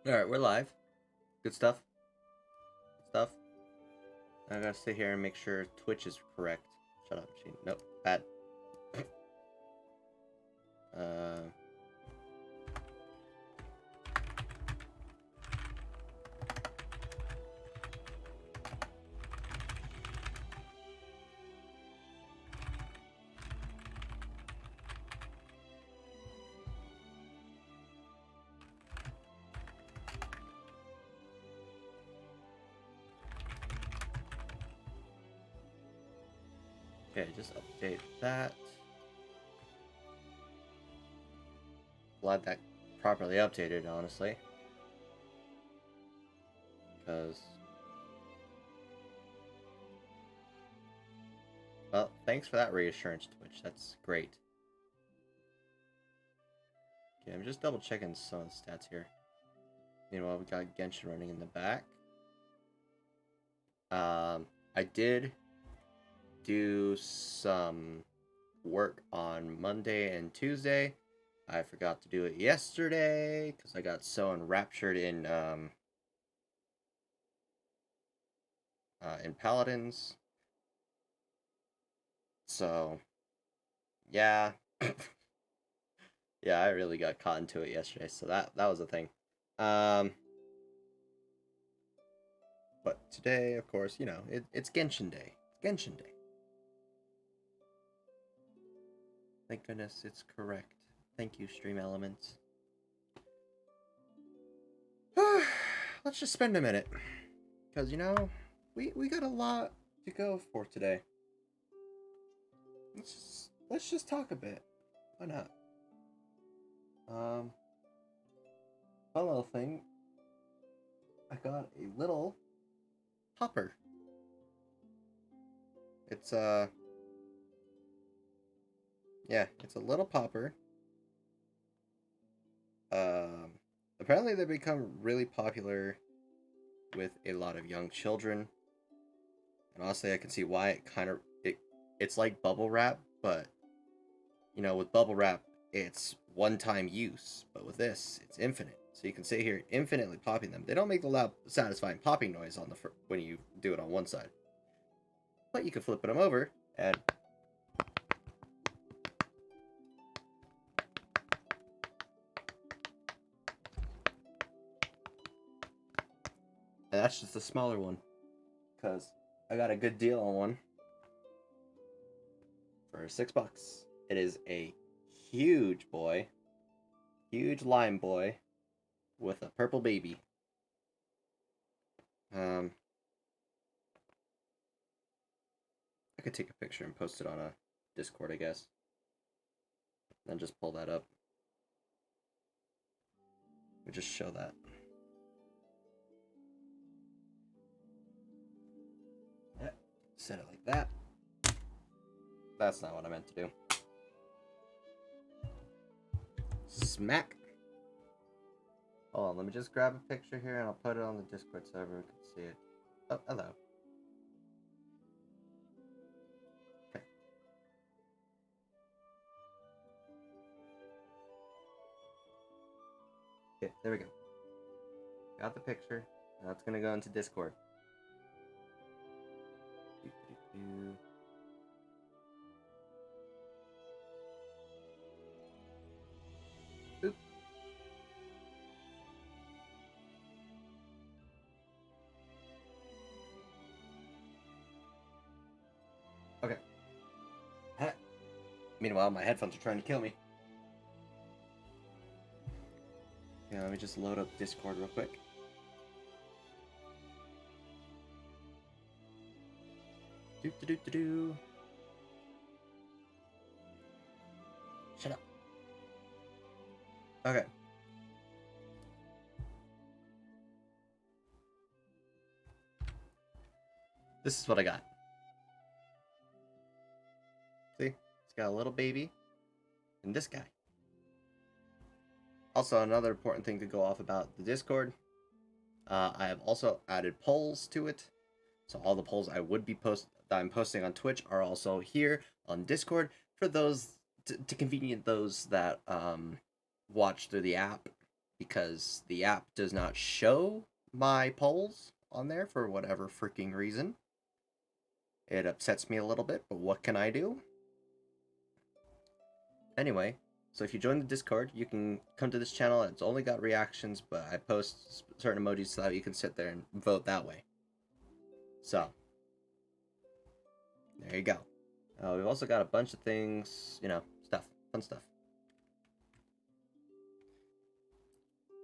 Alright, we're live. Good stuff. Good stuff. I gotta sit here and make sure Twitch is correct. Shut up, machine. Nope, bad. uh... Okay, just update that. Glad that properly updated, honestly. Because... Well, thanks for that reassurance, Twitch. That's great. Okay, I'm just double checking some of the stats here. Meanwhile, we got Genshin running in the back. I did do some work on Monday and Tuesday. I forgot to do it yesterday because I got so enraptured in Paladins. So, yeah. Yeah, I really got caught into it yesterday, so that was a thing. But today, of course, you know, it's Genshin Day. It's Genshin Day. Thank goodness it's correct. Thank you, Stream Elements. Let's just spend a minute. Because, you know, we got a lot to go for today. Let's just talk a bit. Why not? One little thing. I got a little popper. It's yeah, it's a little popper. Apparently they become really popular with a lot of young children. And honestly, I can see why it's like bubble wrap, but you know, with bubble wrap, it's one-time use, but with this, it's infinite. So you can sit here infinitely popping them. They don't make the loud, satisfying popping noise on when you do it on one side, but you can flip them over and that's just the smaller one, because I got a good deal on one for $6. It is a huge boy, huge lime boy, with a purple baby. I could take a picture and post it on a Discord, I guess. Then just pull that up. We just show that. Yeah, set it like that. That's not what I meant to do. Smack. Hold on, let me just grab a picture here and I'll put it on the Discord so everyone can see it. Oh, hello. Okay. Okay, there we go. Got the picture. Now it's gonna go into Discord. Oop. Okay. Meanwhile, my headphones are trying to kill me. Yeah, let me just load up Discord real quick. Do. Shut up. Okay. This is what I got. See? It's got a little baby. And this guy. Also, another important thing to go off about the Discord. I have also added polls to it. So all the polls I'm posting on Twitch are also here on Discord for those to convenient those that watch through the app. because the app does not show my polls on there for whatever freaking reason. It upsets me a little bit, but what can I do? Anyway, so if you join the Discord, you can come to this channel. It's only got reactions, but I post certain emojis so that you can sit there and vote that way. So, there you go. We've also got a bunch of things, stuff, fun stuff.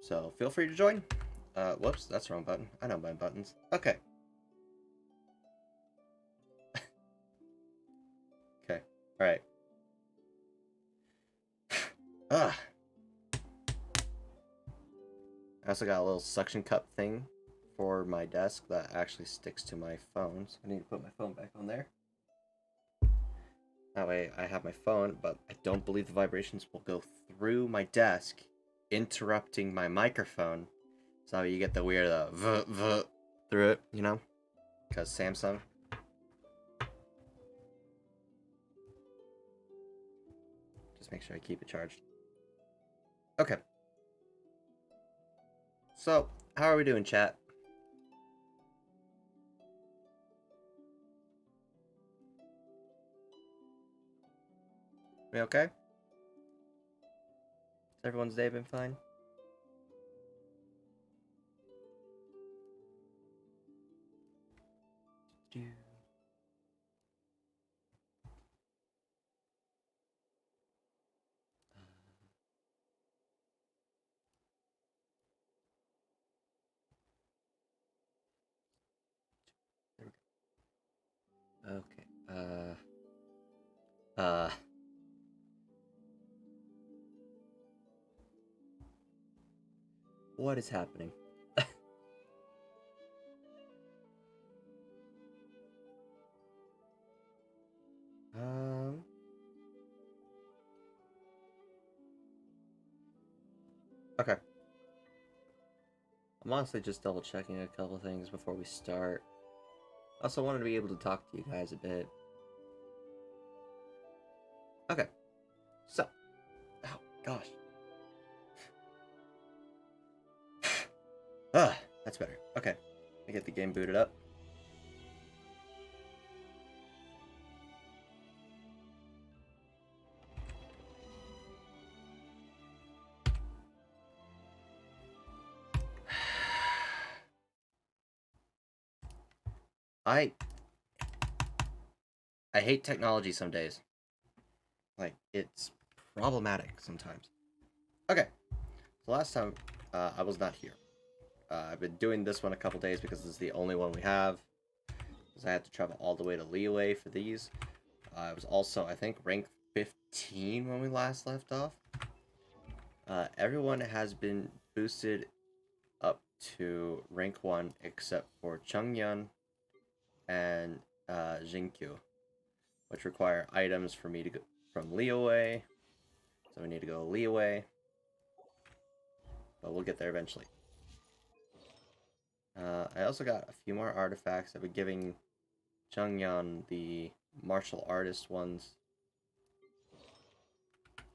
So, feel free to join. Whoops, that's the wrong button. I know my buttons. Okay. Okay, alright. Ugh. I also got a little suction cup thing for my desk that actually sticks to my phone. So I need to put my phone back on there. That way I have my phone, but I don't believe the vibrations will go through my desk, interrupting my microphone. So you get the weird through it, because Samsung. Just make sure I keep it charged. Okay. So, how are we doing, chat? We okay? Has everyone's day been fine? Okay. What is happening? Okay. I'm honestly just double checking a couple things before we start. Also wanted to be able to talk to you guys a bit. Okay. So. Oh, gosh. That's better. Okay. Let me get the game booted up. I hate technology some days. Like, it's problematic sometimes. Okay. So last time, I was not here. I've been doing this one a couple days because this is the only one we have. Because I had to travel all the way to Liyue for these. I was also, I think, rank 15 when we last left off. Everyone has been boosted up to rank 1 except for Changyan and Jinkyu, which require items for me to go from Liyue. So we need to go Liyue. But we'll get there eventually. I also got a few more artifacts. I've been giving Changyan the martial artist ones.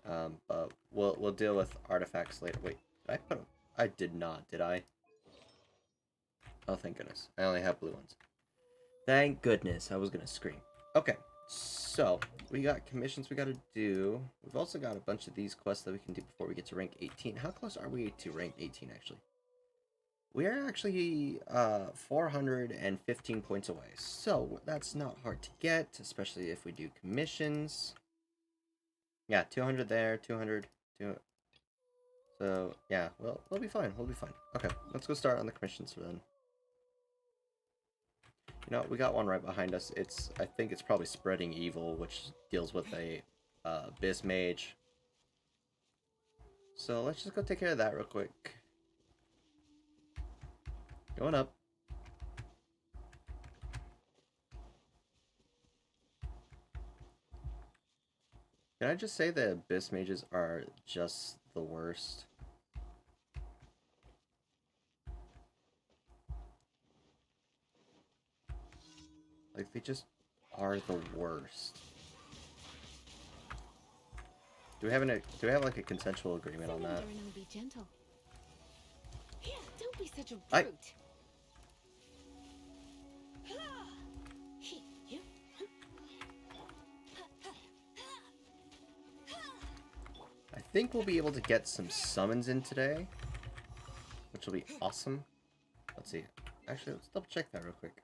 But we'll deal with artifacts later. Wait, did I put them? I did not, did I? Oh, thank goodness. I only have blue ones. Thank goodness. I was gonna scream. Okay, so we got commissions we gotta do. We've also got a bunch of these quests that we can do before we get to rank 18. How close are we to rank 18, actually? We are actually 415 points away, so that's not hard to get, especially if we do commissions. Yeah, 200 there, 200, 200. So, yeah, well, we'll be fine, we'll be fine. Okay, let's go start on the commissions then. You know, we got one right behind us. I think it's probably Spreading Evil, which deals with a Abyss Mage. So let's just go take care of that real quick. Going up. Can I just say the Abyss Mages are just the worst? Like, they just are the worst. Do we have like a consensual agreement on that? Be gentle. be such a I- brute. I think we'll be able to get some summons in today, which will be awesome. Let's see. Actually, let's double check that real quick.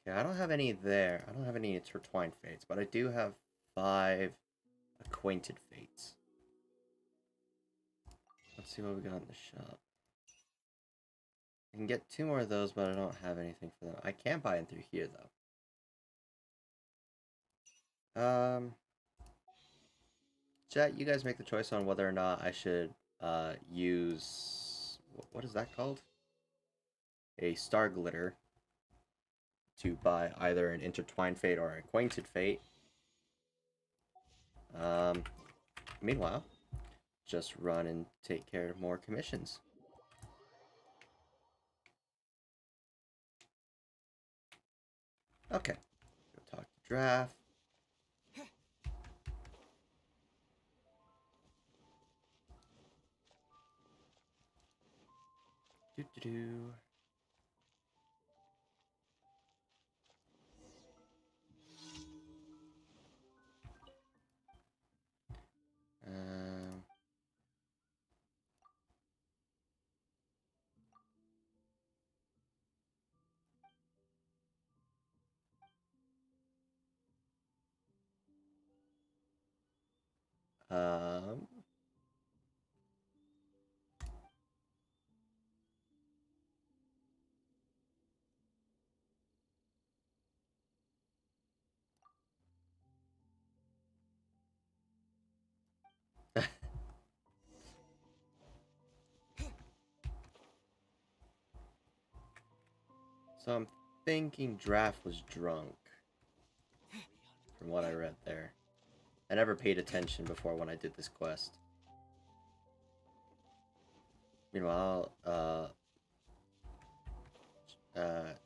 Okay, I don't have any there. I don't have any intertwined fates, but I do have 5 acquainted fates. Let's see what we got in the shop. I can get 2 more of those, but I don't have anything for them. I can buy them through here, though. Chat, you guys make the choice on whether or not I should use... What is that called? A Star Glitter to buy either an intertwined fate or an acquainted fate. Meanwhile, just run and take care of more commissions. Okay, go talk to Draff. Do. Um, um, so I'm thinking Draff was drunk, from what I read there. I never paid attention before when I did this quest. Meanwhile,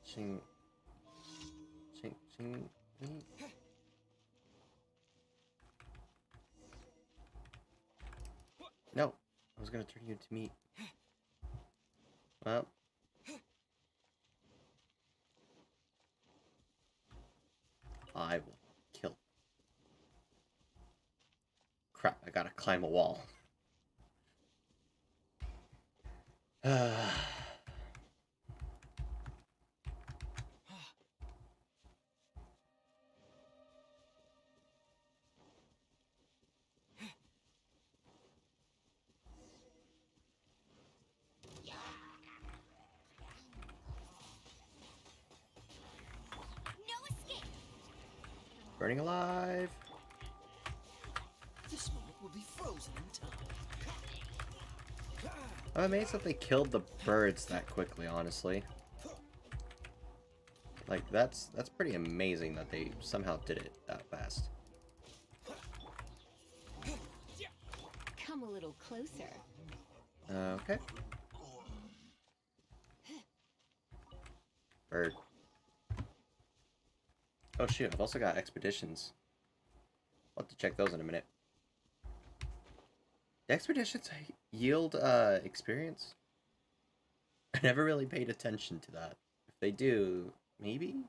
Ching... No, I was gonna turn you into meat. Well... I will kill. Crap, I gotta climb a wall. Burning alive. This moment will be frozen in time. I'm amazed that they killed the birds that quickly, honestly. Like, that's pretty amazing that they somehow did it that fast. Come a little closer. Okay. Bird. Oh shoot, I've also got expeditions. I'll have to check those in a minute. Do expeditions yield experience? I never really paid attention to that. If they do, maybe?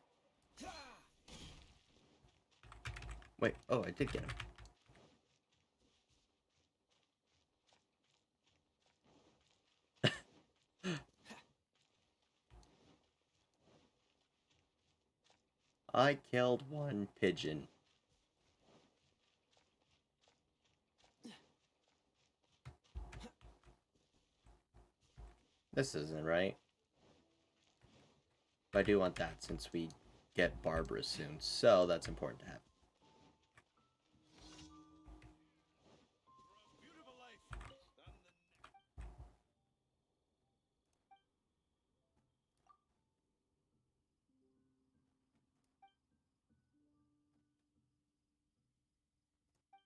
Wait, oh, I did get him. I killed 1 pigeon. This isn't right. But I do want that since we get Barbara soon, so that's important to have.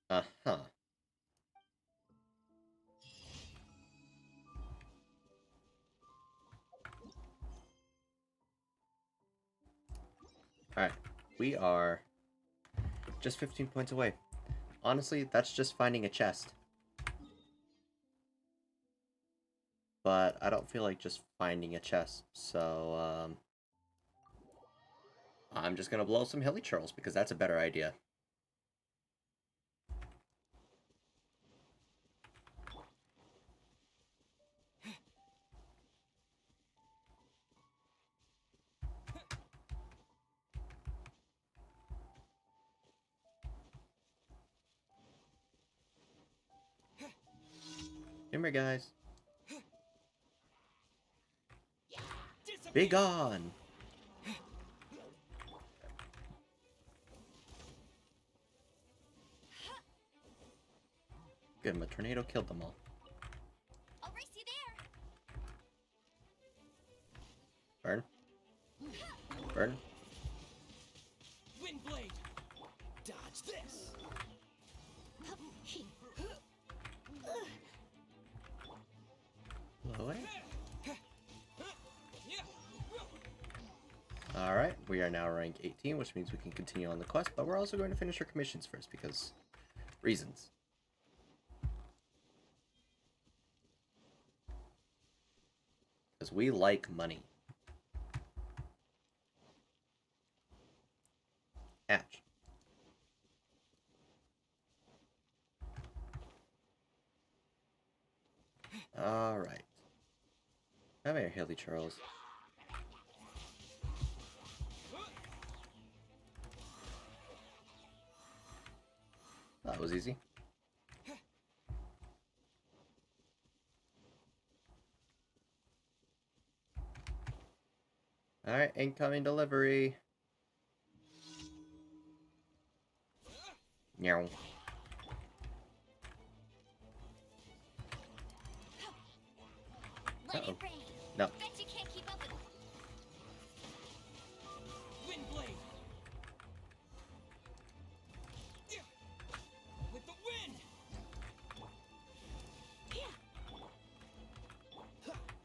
Uh-huh. Alright, we are just 15 points away. Honestly, that's just finding a chest. but I don't feel like just finding a chest, so I'm just gonna blow some hilly churls because that's a better idea. Come here, guys. Be gone! Good, my tornado killed them all. I'll race you there. Burn. Burn. Windblade. Dodge this. Blow away. Alright, we are now rank 18, which means we can continue on the quest, but we're also going to finish our commissions first, because reasons. Because we like money. Hatch. Alright. Come here, Hilly Charles. That was easy. Alright, incoming delivery. Meow. Let Uh-oh. it rain. No. Bet you can't keep up with it. Windblade. With the wind.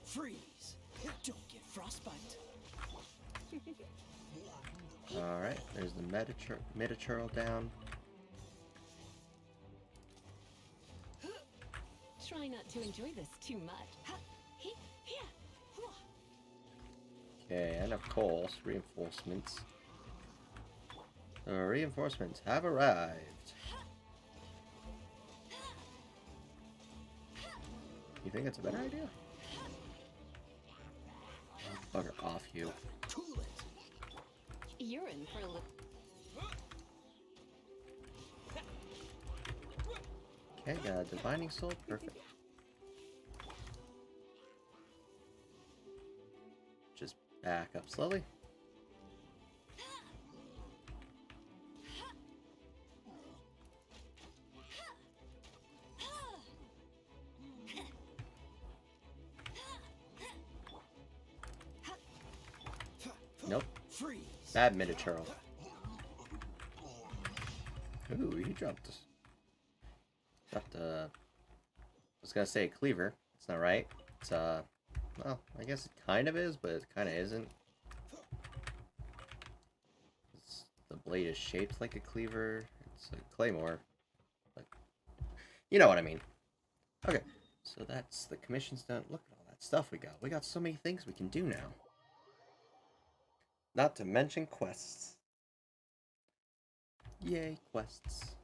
Freeze. Don't get frostbite. Alright, there's the Metachurl down. Try not to enjoy this too much. Okay, and of course, reinforcements. The reinforcements have arrived. You think it's a better idea? Bugger off, you. Cool it. You're in for a little. Okay, got a Divining Soul, perfect. Just back up slowly. Nope. Freeze. Bad Metachurl. Ooh, he dropped this. Dropped I was gonna say a cleaver. It's not right. It's well, I guess it kind of is, but it kind of isn't. The blade is shaped like a cleaver. It's a claymore. But you know what I mean. Okay, so that's the commissions done. Look at all that stuff we got. We got so many things we can do now. Not to mention quests. Yay, quests.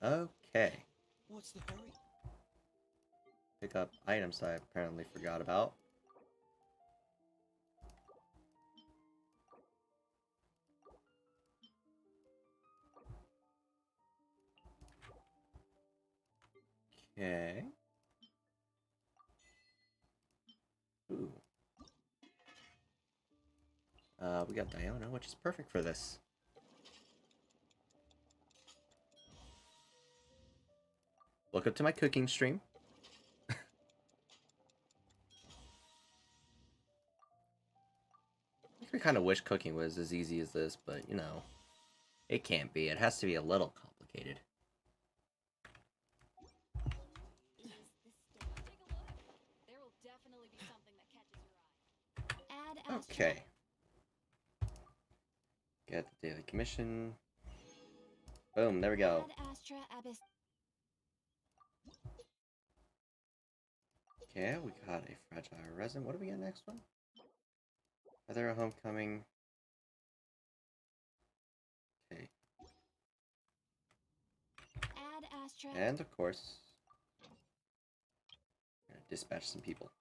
Okay. What's the hurry? Pick up items I apparently forgot about. Okay. Ooh. We got Diona, which is perfect for this. Welcome to my cooking stream. I kind of wish cooking was as easy as this, but you know, it can't be. It has to be a little complicated. Okay. Get the daily commission. Boom, there we go. Ad Astra Abyss. Okay, we got a fragile resin. What do we get next one? Feather a homecoming. Okay. Add astra. And of course, I'm gonna dispatch some people.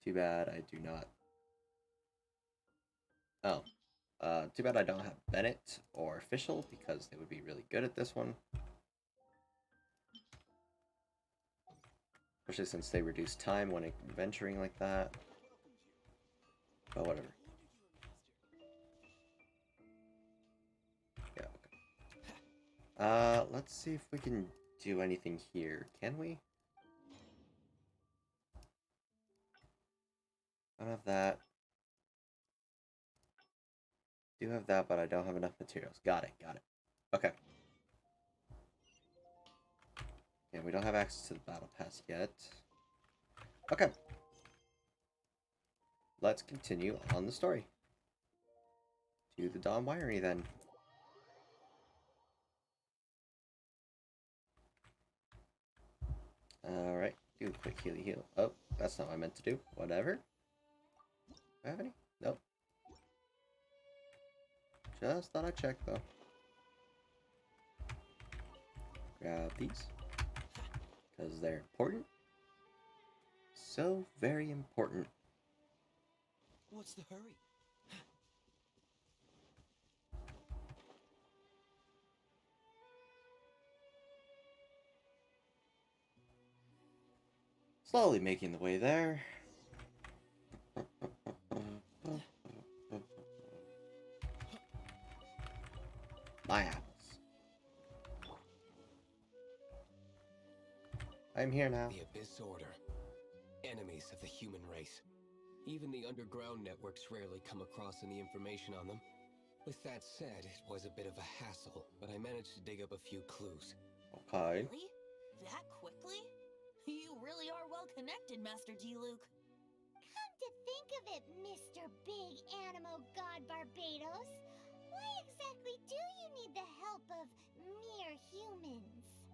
Too bad I do not. Oh. Too bad I don't have Bennett or Official because they would be really good at this one. Especially since they reduce time when adventuring like that. But whatever. Yeah, okay. Let's see if we can do anything here. Can we? I don't have that. Do have that, but I don't have enough materials. Got it, got it. Okay. Yeah, we don't have access to the battle pass yet. Okay. Let's continue on the story. To the Dawn Winery, then. Alright, do a quick heal. Oh, that's not what I meant to do. Whatever. Do I have any? Nope. Just thought I'd check, though. Grab these. Because they're important. So very important. What's the hurry? Slowly making the way there. My apples. I'm here now. The Abyss Order. Enemies of the human race. Even the underground networks rarely come across any information on them. With that said, it was a bit of a hassle, but I managed to dig up a few clues. Okay. Really? That quickly? You really are well connected, Master Diluc. Come to think of it, Mr. Big Animo God Barbados, why exactly do you need the help of mere humans?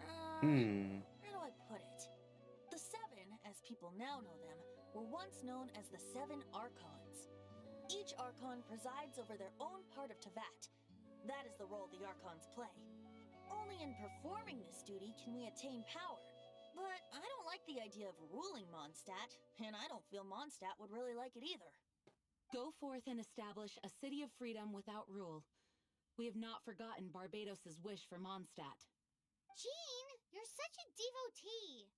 How do I put it? The Seven, as people now know them, were once known as the Seven Archons. Each Archon presides over their own part of Teyvat. That is the role the Archons play. Only in performing this duty can we attain power. But I don't like the idea of ruling Mondstadt, and I don't feel Mondstadt would really like it either. Go forth and establish a city of freedom without rule. We have not forgotten Barbados's wish for Mondstadt. Jean, you're such a devotee.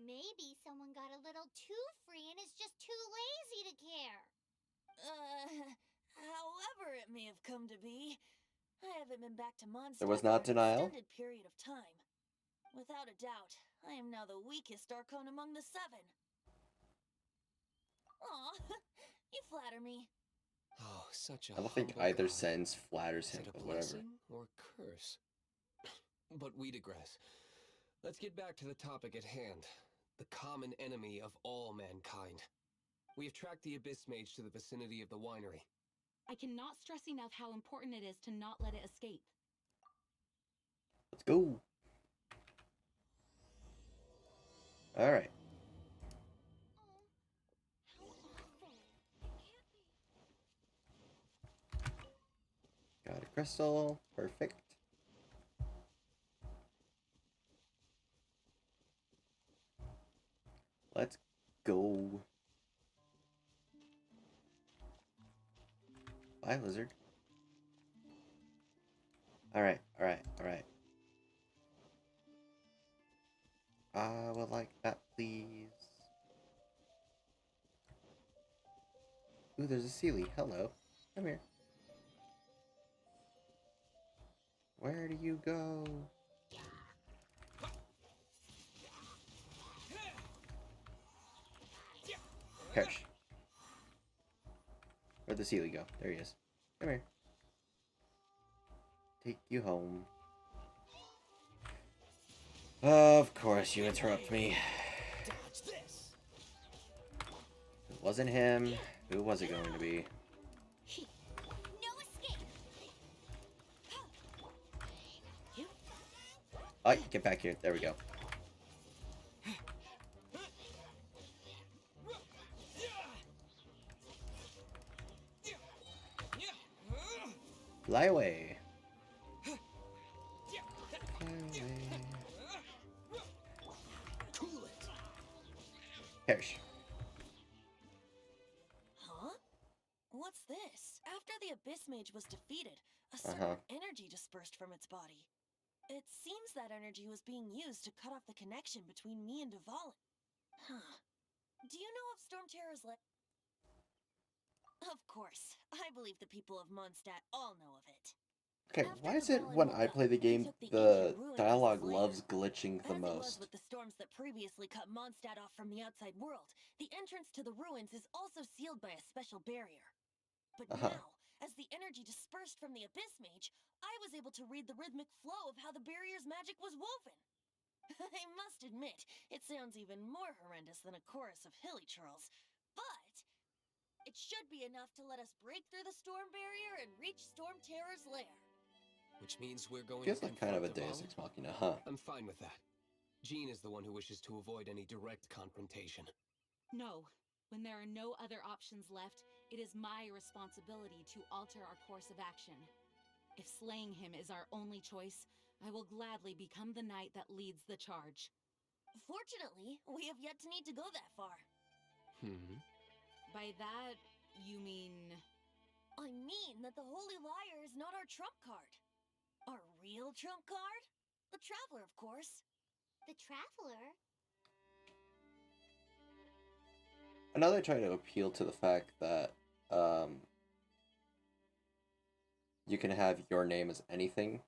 Maybe someone got a little too free and is just too lazy to care. However it may have come to be, I haven't been back to Mondstadt There was not for an denial. extended period of time. Without a doubt, I am now the weakest Archon among the Seven. Aw, you flatter me. Oh, such a I don't think humble either god. sentence flatters Is him, it a but whatever. blessing or curse? But we digress. Let's get back to the topic at hand. The common enemy of all mankind. We have tracked the Abyss Mage to the vicinity of the winery. I cannot stress enough how important it is to not let it escape. Let's go. Alright. How awful. Got a crystal. Perfect. Let's go. Bye, lizard. Alright. I would like that, please. Ooh, there's a Sealy. Hello. Come here. Where do you go? Perish. Where'd the Sealy go? There he is. Come here. Take you home. Of course you interrupt me. Dodge this! If it wasn't him, who was it going to be? No escape. Oh, get back here. There we go. Fly away. Fly away. Cool it. Perish. Huh? What's this? After the Abyss Mage was defeated, a certain energy dispersed from its body. It seems that energy was being used to cut off the connection between me and Dvalin. Huh. Do you know of Storm Terror's Of course. I believe the people of Mondstadt all know of it. Okay, After why is the it Fallen when woke I up, play the he game, took the the ancient ruins as dialogue his loves lair. glitching the As it was most? with the storms that previously cut Mondstadt off from the outside world, the entrance to the ruins is also sealed by a special barrier. But now, as the energy dispersed from the Abyss Mage, I was able to read the rhythmic flow of how the barrier's magic was woven. I must admit, it sounds even more horrendous than a chorus of hilly churls, but it should be enough to let us break through the storm barrier and reach Storm Terror's lair. Which means we're going Feels to like kind of a confront Deus Dvalin? Ex Machina, huh? I'm fine with that. Jean is the one who wishes to avoid any direct confrontation. No. When there are no other options left, it is my responsibility to alter our course of action. If slaying him is our only choice, I will gladly become the knight that leads the charge. Fortunately, we have yet to need to go that far. By that, you mean... I mean that the Holy Liar is not our trump card. Our real trump card? The Traveler, of course. The Traveler? I know they try to appeal to the fact that you can have your name as anything,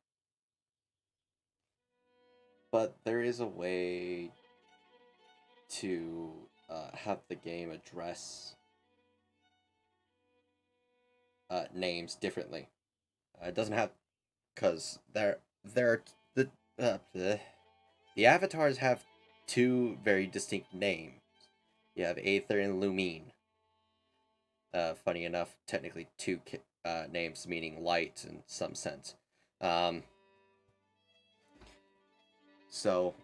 but there is a way to have the game address names differently. It doesn't have, because there are the avatars have two very distinct names. You have Aether and Lumine. Funny enough, technically two names meaning light in some sense. So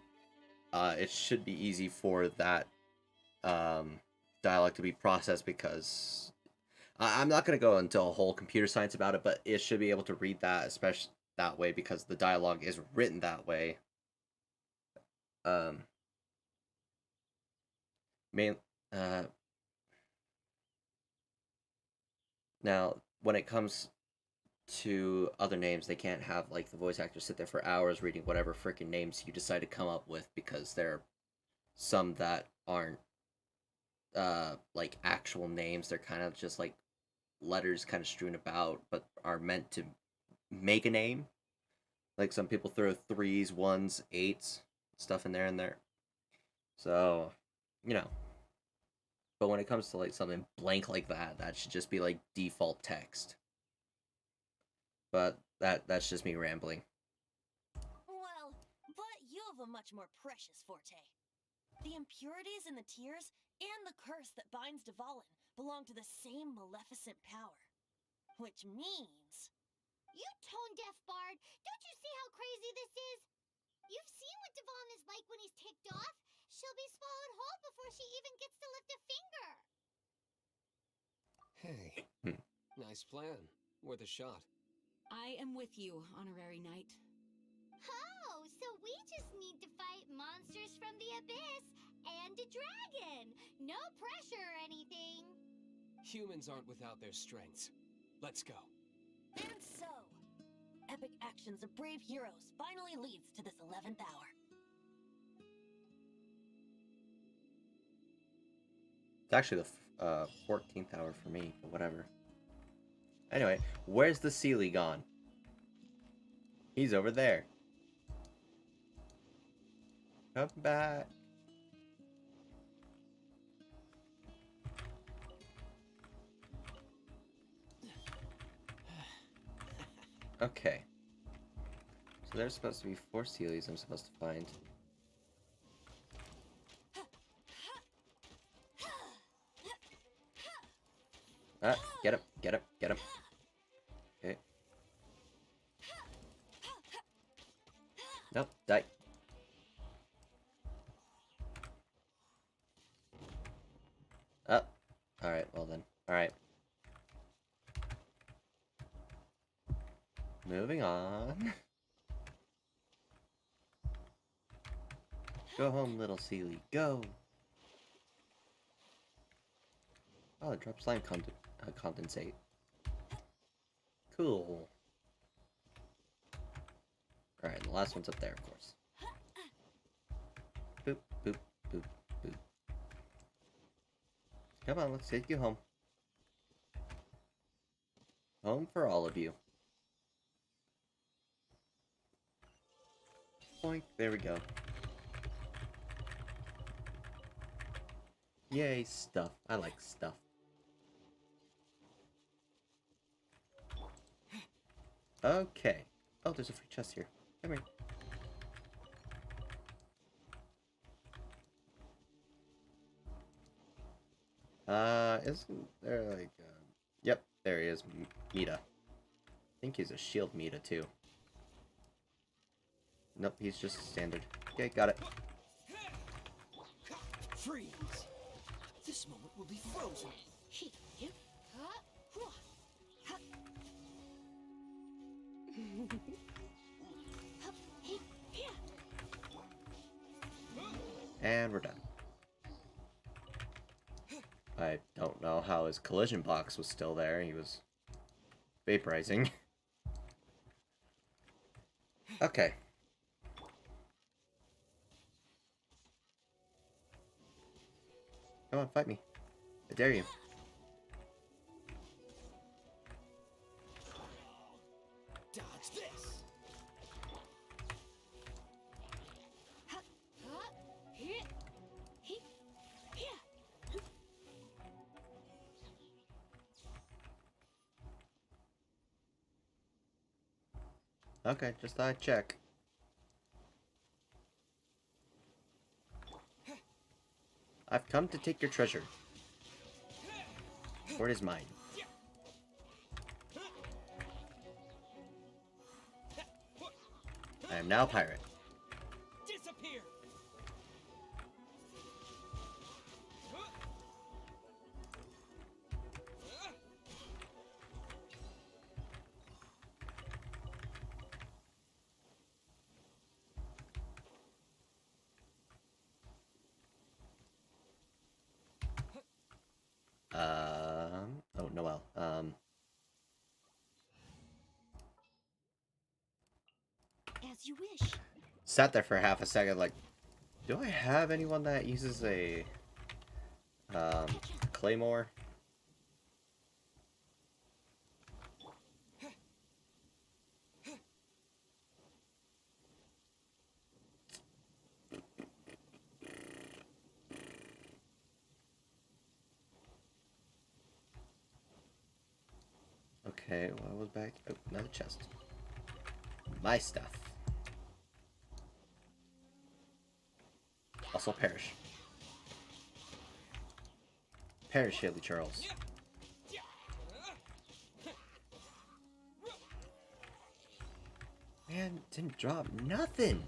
it should be easy for that dialogue to be processed, because I'm not going to go into a whole computer science about it, but it should be able to read that, especially that way, because the dialogue is written that way. Now, when it comes to other names, they can't have like the voice actors sit there for hours reading whatever freaking names you decide to come up with, because there are some that aren't like actual names. They're kind of just like letters kind of strewn about, but are meant to make a name. Like some people throw 3s, 1s, 8s, stuff in there. So, you know. But when it comes to like something blank like that, that should just be like default text. But that's just me rambling. Well, but you have a much more precious forte. The impurities in the tears and the curse that binds Dvalin belong to the same maleficent power. Which means... You tone-deaf bard! Don't you see how crazy this is? You've seen what Dvalin is like when he's ticked off. She'll be swallowed whole before she even gets to lift a finger. Hey, nice plan. Worth a shot. I am with you, Honorary Knight. Oh, so we just need to fight monsters from the abyss and a dragon. No pressure or anything. Humans aren't without their strengths. Let's go. And so, epic actions of brave heroes finally leads to this 11th hour. It's actually the 14th hour for me, but whatever. Anyway, where's the Seelie gone? He's over there. Come back. Okay. So there's supposed to be 4 Seelies I'm supposed to find. Get him, get him, get him. Okay. Nope, die. Up. Alright, well then. Alright. Moving on. Go home, little Sealy. Go! Oh, it drops slime condensate. Cool. Alright, the last one's up there, of course. Boop, boop, boop, boop. Come on, let's take you home. Home for all of you. Boink, there we go. Yay, stuff. I like stuff. Okay. Oh, there's a free chest here. Come here. Isn't there like, yep, there he is, Mita. I think he's a shield Mita too. Nope, he's just standard. Okay, got it. Freeze! This moment will be frozen. And we're done. I don't know how his collision box was still there. He was vaporizing. Okay. Come on, fight me. I dare you. Dodge this! Okay, just thought I'd check. I've come to take your treasure. For it is mine. I am now a pirate. Disappear! Oh, Noelle. As you wish. Sat there for half a second like, do I have anyone that uses a, claymore? Okay, what was back? Oh, another chest. My stuff. Also perish. Perish, Haley Charles. Man, didn't drop nothing.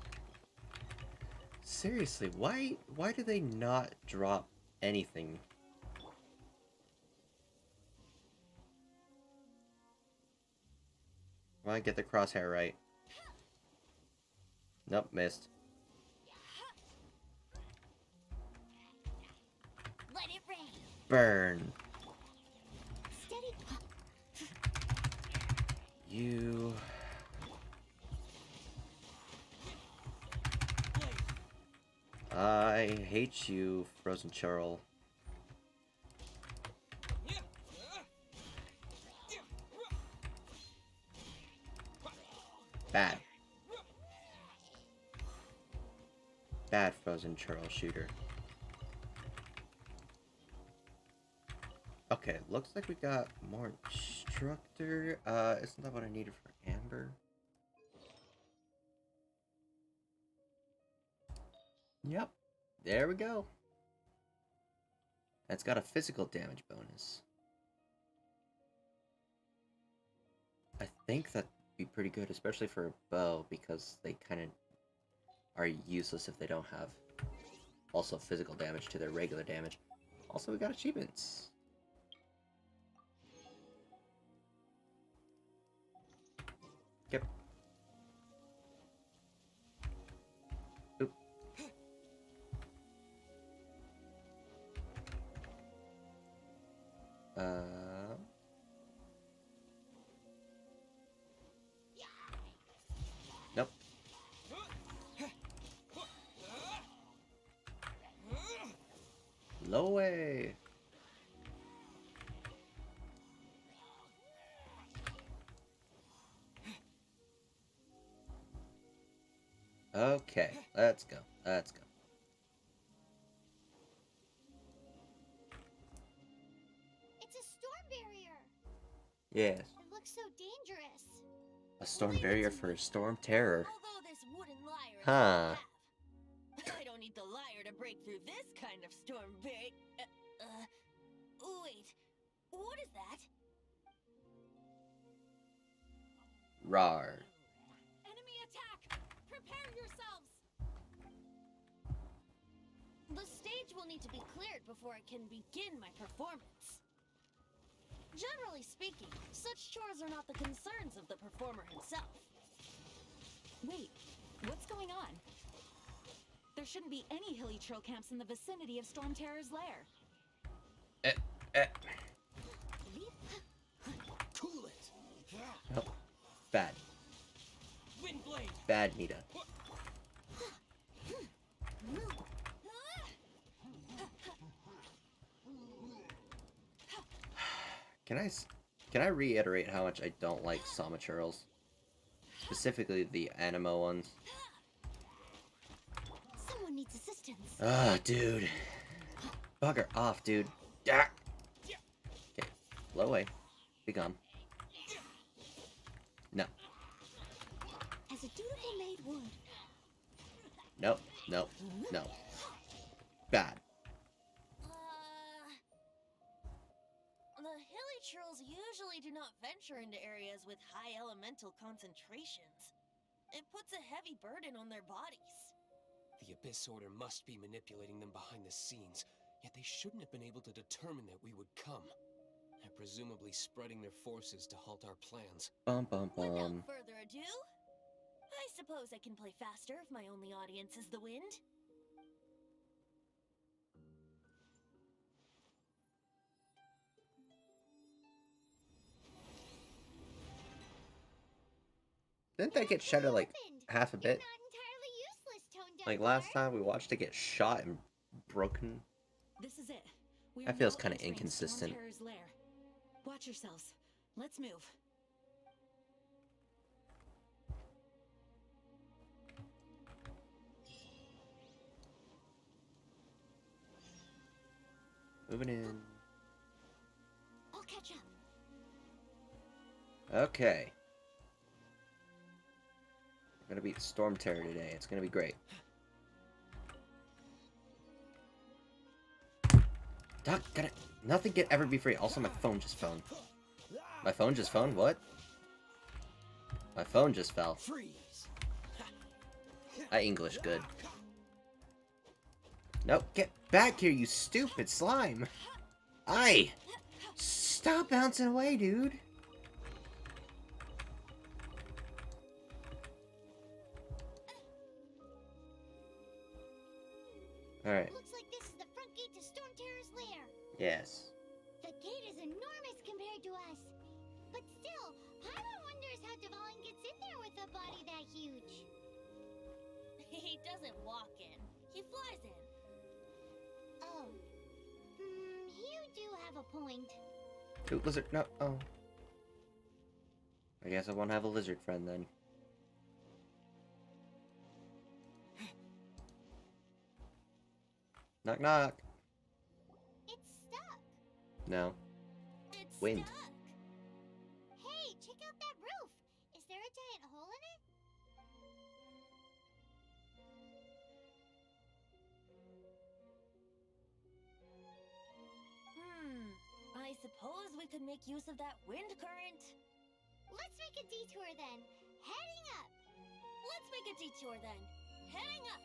Seriously, why do they not drop anything? Come on, get the crosshair right. Nope, missed. Let it rain. Burn. Steady. You... I hate you, Frozen Churl. Bad. Bad Frozen Churl shooter. Okay, looks like we got more instructor. Isn't that what I needed for Amber? Yep. There we go. That's got a physical damage bonus. I think that'd be pretty good, especially for a bow, because they kind of are useless if they don't have also physical damage to their regular damage. Also, we got achievements. Yep. Oop. Nope. Low way. Okay, let's go. Let's go. It's a storm barrier. Yes. It looks so dangerous. A storm barrier for a storm terror. Although this wooden lyre is Huh. all I have. I don't need the lyre to break through this kind of storm barrier. Wait, what is that? Rar. Enemy attack! Prepare yourselves! The stage will need to be cleared before I can begin my performance. Generally speaking, such chores are not the concerns of the performer himself. Wait, what's going on? There shouldn't be any hilly trail camps in the vicinity of Storm Terror's lair. Cool it. Oh, bad. Windblade. Bad, Nita. Can I reiterate how much I don't like Sama churls? Specifically the Animo ones. Someone needs assistance. Ah, dude. Bugger off, dude. Ah. Okay, blow away. Be gone. No. As a dutiful maid would. Nope. Nope. No. Bad. The hilly churls usually do not venture into areas with high elemental concentrations. It puts a heavy burden on their bodies. The Abyss Order must be manipulating them behind the scenes, yet they shouldn't have been able to determine that we would come. And presumably spreading their forces to halt our plans. Bum bum Without bum. further ado, I suppose I can play faster if my only audience is the wind. Didn't that get shattered like happened? half a You're bit? not entirely useless, Tone Deaf Like last Bard. time we watched it get shot and broken. This is it. We That are feels now kinda entering inconsistent. Storm Terror's lair. Watch yourselves. Let's move. Moving in. I'll catch up. Okay. We're gonna beat Storm Terror today. It's gonna be great. Doc, gotta. Nothing can ever be free. Also, my phone just fell. My phone just fell? What? My phone just fell. Freeze. English good. Nope, get back here, you stupid slime! Aye! Stop bouncing away, dude! Alright, Looks like this is the front gate to Storm Terror's lair. yes. The gate is enormous compared to us. But still, Paimon wonders how Devon gets in there with a body that huge. He doesn't walk in, he flies in. Oh. You do have a point. Ooh, lizard, no, oh. I guess I won't have a lizard friend then. Knock knock. It's stuck. No. It's Wind. stuck. Hey, check out that roof. Is there a giant hole in it? I suppose we could make use of that wind current. Let's make a detour then. Heading up. Let's make a detour then. Heading up.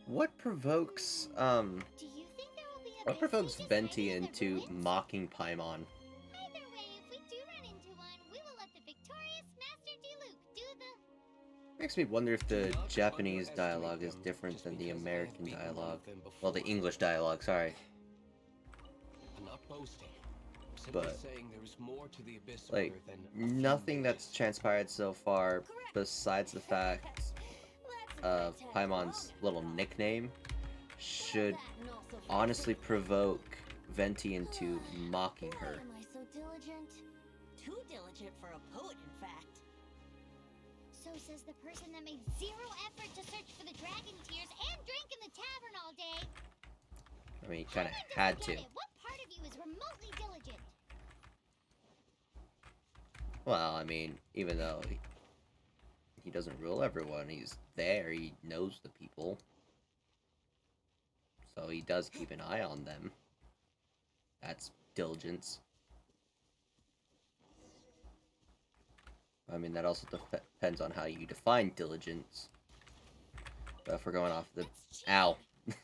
What provokes, Do you think there will be What provokes just Venti many of the into villains? mocking Paimon? Either way, if we do run into one, we will let the victorious Master Diluc do the... Makes me wonder if Do the not Japanese underestimate dialogue is them different just than the because I have American beaten one of dialogue. them Well, the before. English dialogue, sorry. I'm not boasting. I'm simply But, saying there is more to the Abyss like, Order than a few nothing that's mages. transpired so far, Correct. besides the fact Let's of pretend Paimon's we're little wrong. nickname, should That and also for honestly tricks. provoke Venti into mocking her. Why am I so diligent? Too diligent for a poet, in fact. So says the person that made zero effort to search for the dragon tears and drank in the tavern all day. I mean, he kind of Paimon had doesn't to. get it. What part of you is remotely diligent? Well, I mean, even though he doesn't rule everyone, he's there, he knows the people. So he does keep an eye on them. That's diligence. I mean, that also depends on how you define diligence. But if we're going off the... That's Ow. If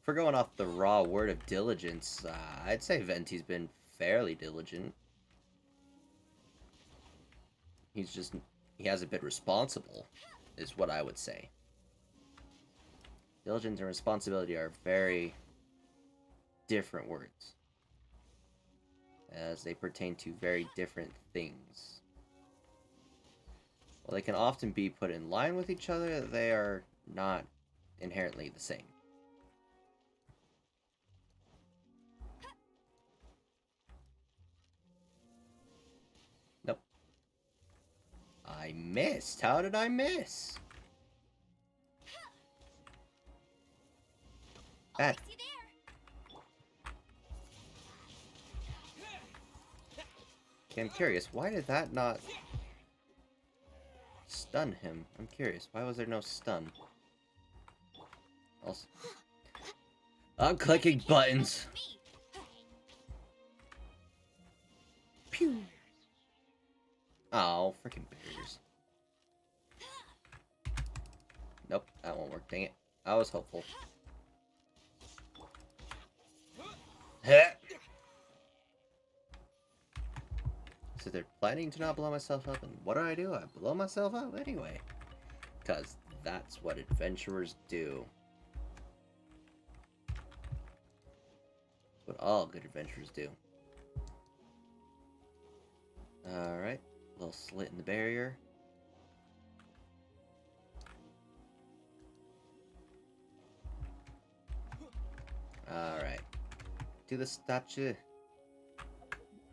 we're going off the raw word of diligence, I'd say Venti's been fairly diligent. He's just... He hasn't been responsible, is what I would say. Diligence and responsibility are very different words, as they pertain to very different things. While they can often be put in line with each other, they are not inherently the same. Nope. I missed. How did I miss? Oh, Bad. I see there. Okay, I'm curious. Why did that not stun him? I'm curious. Why was there no stun? Also, I'm clicking buttons. Me. Pew. Oh, freaking barriers. Nope, that won't work. Dang it. I was hopeful. Heh. So they're planning to not blow myself up, and what do? I blow myself up anyway. Because that's what adventurers do. What all good adventurers do. Alright, little slit in the barrier. Alright. To the statue.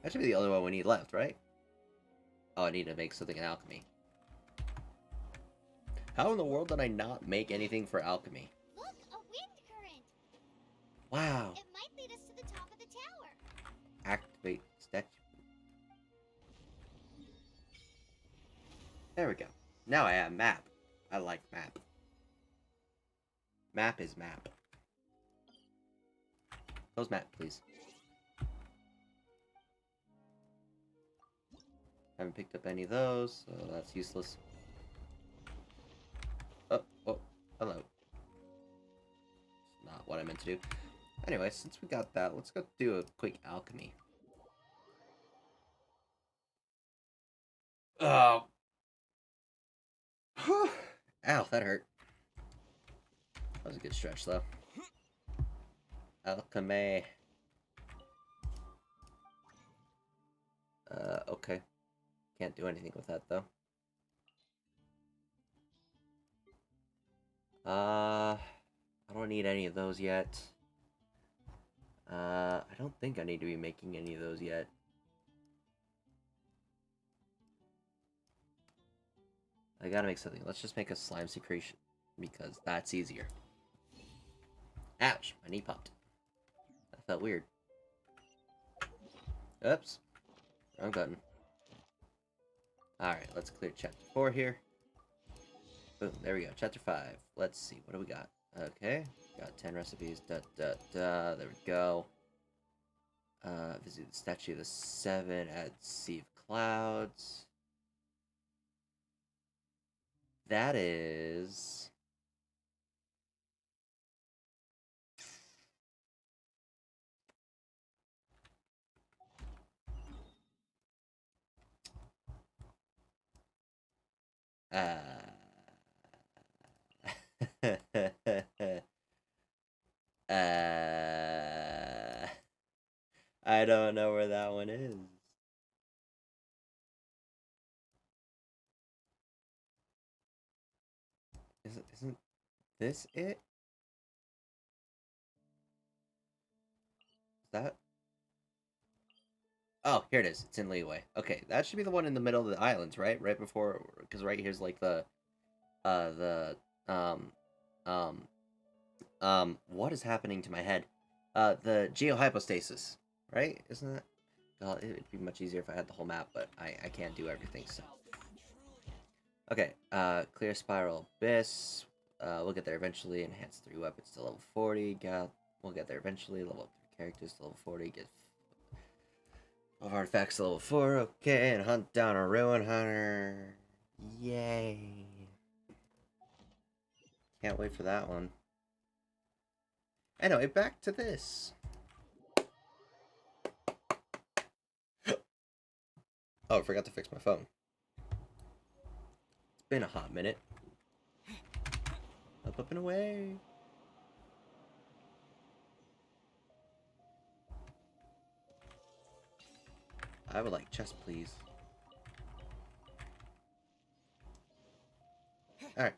That should be the only one we need left, right? Oh, I need to make something in alchemy. How in the world did I not make anything for alchemy? Look, a wind current. Wow. It might lead us to the top of the tower. Activate statue. There we go. Now I have map. I like map. Map is map. Close map, please. Haven't picked up any of those, so that's useless. Oh, hello. It's not what I meant to do. Anyway, since we got that, let's go do a quick alchemy. Oh. Ow, that hurt. That was a good stretch, though. Alchemy. Okay. Can't do anything with that, though. I don't need any of those yet. I don't think I need to be making any of those yet. I gotta make something. Let's just make a slime secretion, because that's easier. Ouch! My knee popped. That felt weird. Oops. Wrong button. Alright, let's clear chapter 4 here. Boom, there we go. Chapter 5. Let's see, what do we got? Okay, got 10 recipes. There we go. Visit the statue of the 7 at Sea of Clouds. That is... uh, I don't know where that one is. Isn't this it? Is that? Oh, here it is. It's in Liyue. Okay, that should be the one in the middle of the islands, right? Right before, because right here's like um, um, what is happening to my head? The geohypostasis, right? Isn't that? Well, it'd be much easier if I had the whole map, but I can't do everything, so. Okay, clear spiral abyss. We'll get there eventually. Enhance 3 weapons to level 40. We'll get there eventually. Level up 3 characters to level 40. Get 12 artifacts to level 4. Okay, and hunt down a ruin hunter. Yay. Can't wait for that one. Anyway, back to this. Oh, I forgot to fix my phone. It's been a hot minute. Up and away. I would like chest, please. Alright.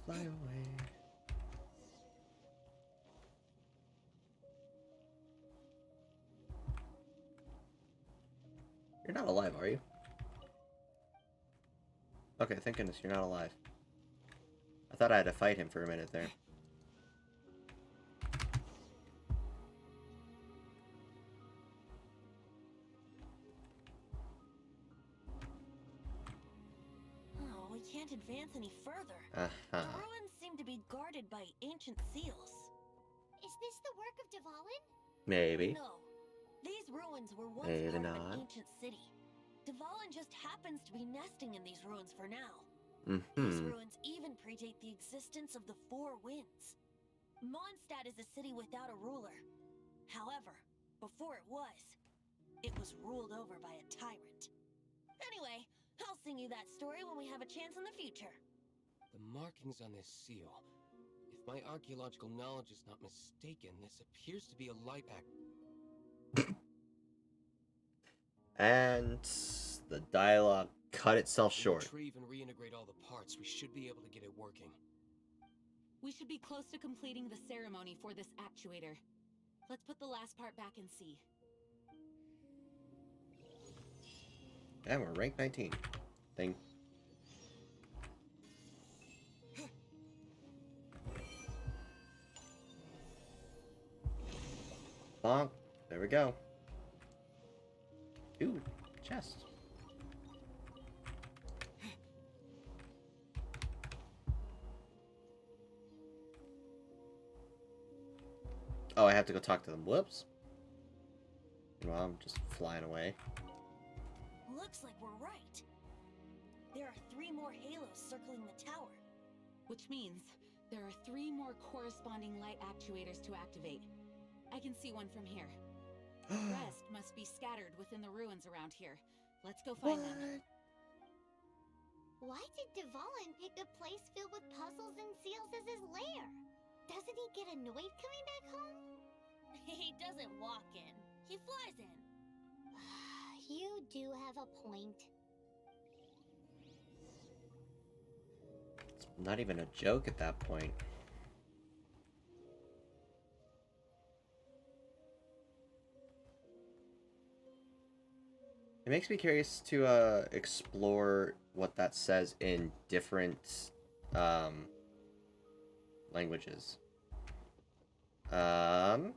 Fly away. You're not alive, are you? Okay, thank goodness you're not alive. I thought I had to fight him for a minute there. Oh, we can't advance any further. Uh-huh. The ruins seem to be guarded by ancient seals. Is this the work of Dvalin? Maybe. No. These ruins were once Maybe part of not. an ancient city. Dvalin just happens to be nesting in these ruins for now. These Mm-hmm. ruins even predate the existence of the Four Winds. Mondstadt is a city without a ruler. However, before it was ruled over by a tyrant. Anyway, I'll sing you that story when we have a chance in the future. The markings on this seal. If my archaeological knowledge is not mistaken, this appears to be a light act. And the dialogue cut itself If we short. retrieve and reintegrate all the parts, we should be able to get it working. We should be close to completing the ceremony for this actuator. Let's put the last part back and see. And we're rank 19. Thing. Bonk. There we go. Ooh, chest. Oh, I have to go talk to them. Whoops. Well, I'm just flying away. Looks like we're right. There are 3 more halos circling the tower. Which means there are 3 more corresponding light actuators to activate. I can see one from here. The rest must be scattered within the ruins around here. Let's go find them. Why did Dvalin pick a place filled with puzzles and seals as his lair? Doesn't he get annoyed coming back home? He doesn't walk in. He flies in. You do have a point. It's not even a joke at that point. It makes me curious to explore what that says in different languages. The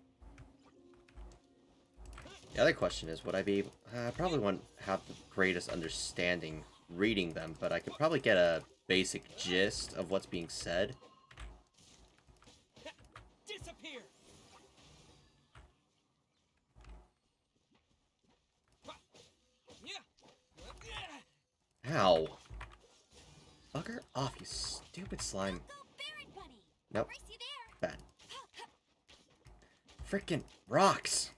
other question is, would I be able... I probably wouldn't have the greatest understanding reading them, but I could probably get a basic gist of what's being said. Disappear! Ow. Bugger off, you stupid slime. Go Baron Bunny! Nope. Race you there! Bad. Frickin' rocks!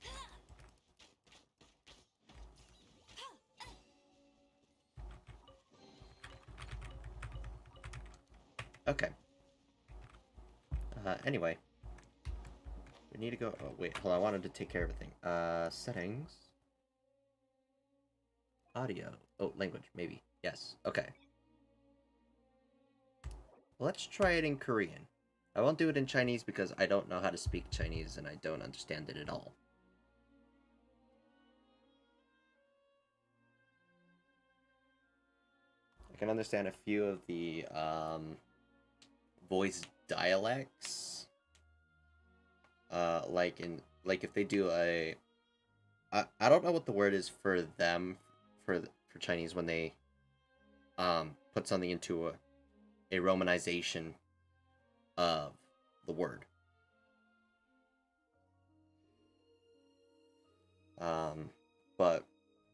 Okay. Anyway. We need to go... Oh, wait. Hold on. I wanted to take care of everything. Settings. Audio. Oh, language. Maybe. Yes. Okay. Let's try it in Korean. I won't do it in Chinese because I don't know how to speak Chinese and I don't understand it at all. I can understand a few of the voice dialects. Like if they do a, I don't know what the word is for them for Chinese when they put something into a romanization of the word. But of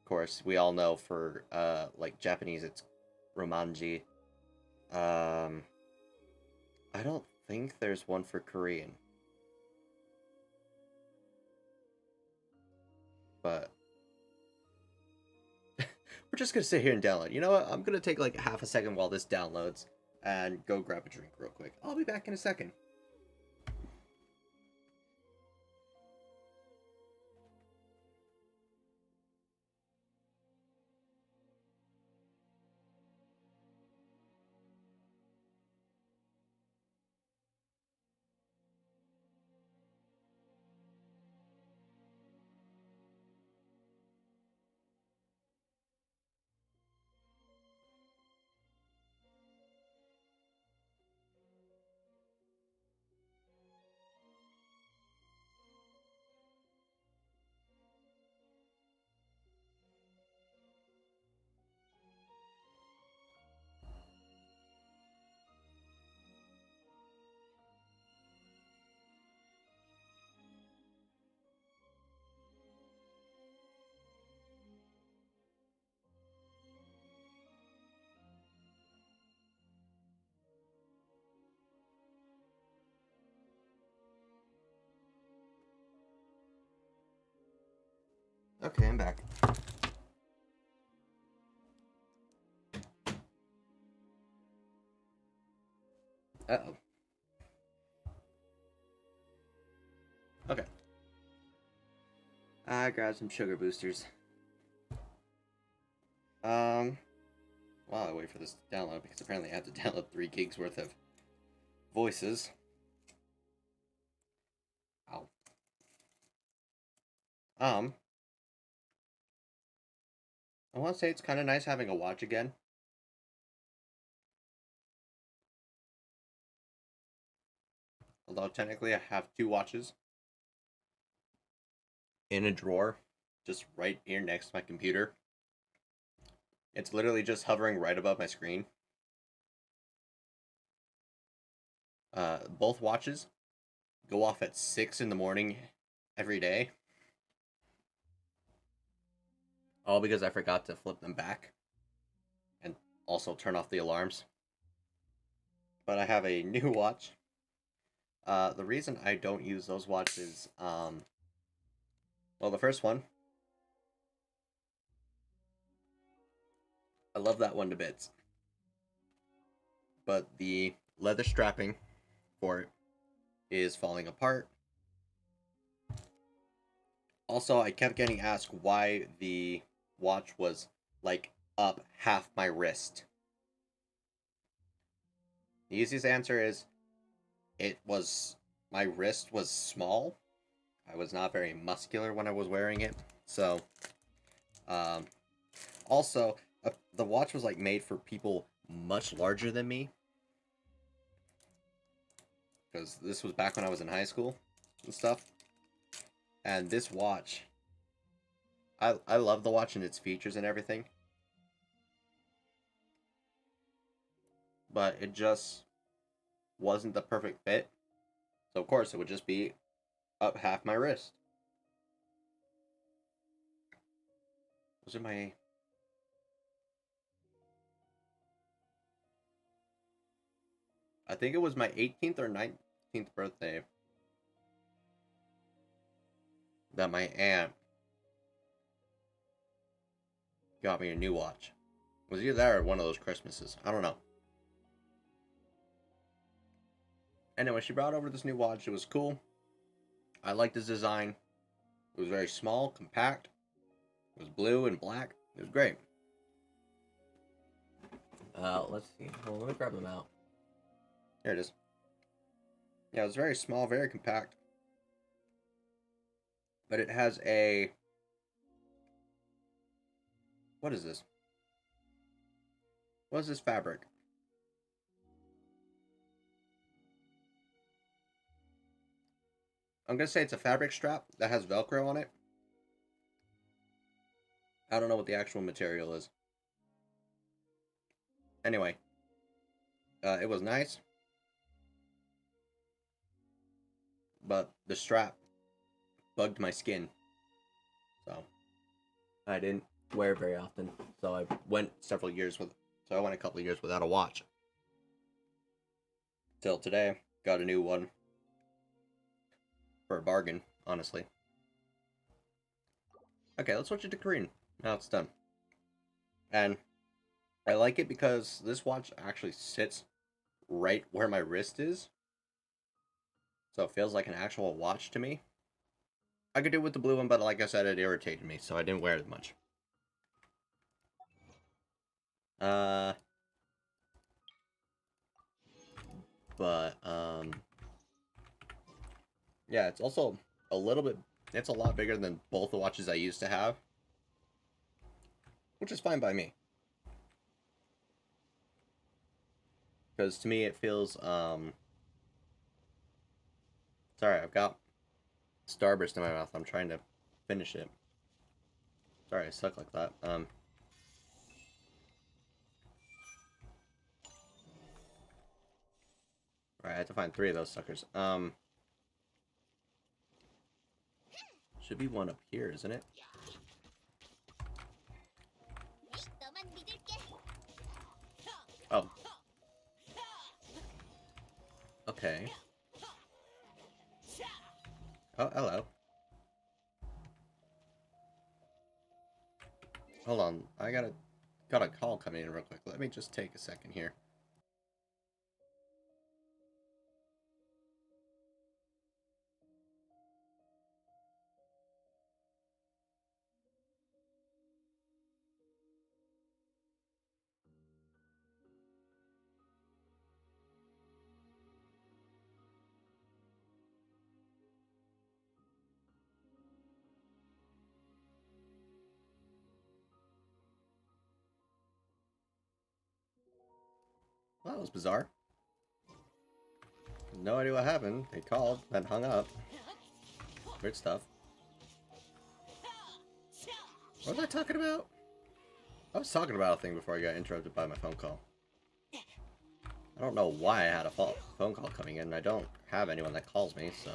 course we all know for like Japanese it's romanji. I don't think there's one for Korean. But we're just gonna sit here and download. You know what? I'm gonna take like half a second while this downloads and go grab a drink real quick. I'll be back in a second. Okay, I'm back. Uh-oh. Okay. I grabbed some sugar boosters. While I wait for this to download, because apparently I have to download 3 gigs worth of voices. Ow. I want to say it's kind of nice having a watch again. Although technically I have 2 watches in a drawer, just right here next to my computer. It's literally just hovering right above my screen. Both watches go off at 6 in the morning every day. All because I forgot to flip them back. And also turn off the alarms. But I have a new watch. The reason I don't use those watches, well, the first one, I love that one to bits. But the leather strapping for it is falling apart. Also, I kept getting asked why the watch was, like, up half my wrist. The easiest answer is, my wrist was small. I was not very muscular when I was wearing it. So, also, the watch was, like, made for people much larger than me. Because this was back when I was in high school and stuff. And this watch, I love the watch and its features and everything. But it just wasn't the perfect fit. So of course it would just be up half my wrist. Those are my... I think it was my 18th or 19th birthday that my aunt got me a new watch. It was either that or one of those Christmases. I don't know. Anyway, she brought over this new watch. It was cool. I liked its design. It was very small, compact. It was blue and black. It was great. Let's see. Hold on, let me grab them out. Here it is. Yeah, it was very small, very compact. But it has a... What is this? What is this fabric? I'm going to say it's a fabric strap that has Velcro on it. I don't know what the actual material is. Anyway. It was nice. But the strap bugged my skin. So, I didn't wear it very often. So I went several years with... So I went a couple of years without a watch. Till today. Got a new one. For a bargain, honestly. Okay, let's switch it to Korean. Now it's done. And I like it because this watch actually sits right where my wrist is. So it feels like an actual watch to me. I could do it with the blue one, but like I said, it irritated me, so I didn't wear it much. Yeah, it's also a little bit... It's a lot bigger than both the watches I used to have. Which is fine by me. Because to me it feels, Sorry, I've got Starburst in my mouth. I'm trying to finish it. Sorry, I suck like that. Alright, I have to find 3 of those suckers. Should be one up here, isn't it? 너만 믿을게. Oh. Okay. Oh, hello. Hold on, I got a call coming in real quick. Let me just take a second here. Well, that was bizarre. No idea what happened. They called, then hung up. Weird stuff. What was I talking about? I was talking about a thing before I got interrupted by my phone call. I don't know why I had a phone call coming in. I don't have anyone that calls me, so...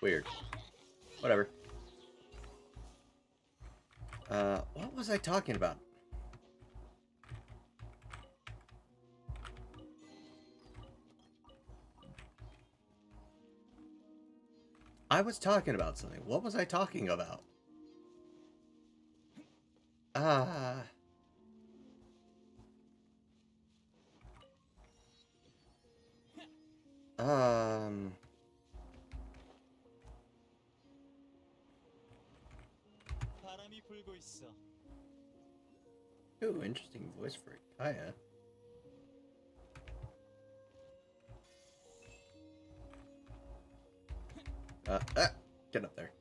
Weird. Whatever. What was I talking about? I was talking about something. What was I talking about? 바람이 불고 있어. Ooh, interesting voice for Kaya. Get up there.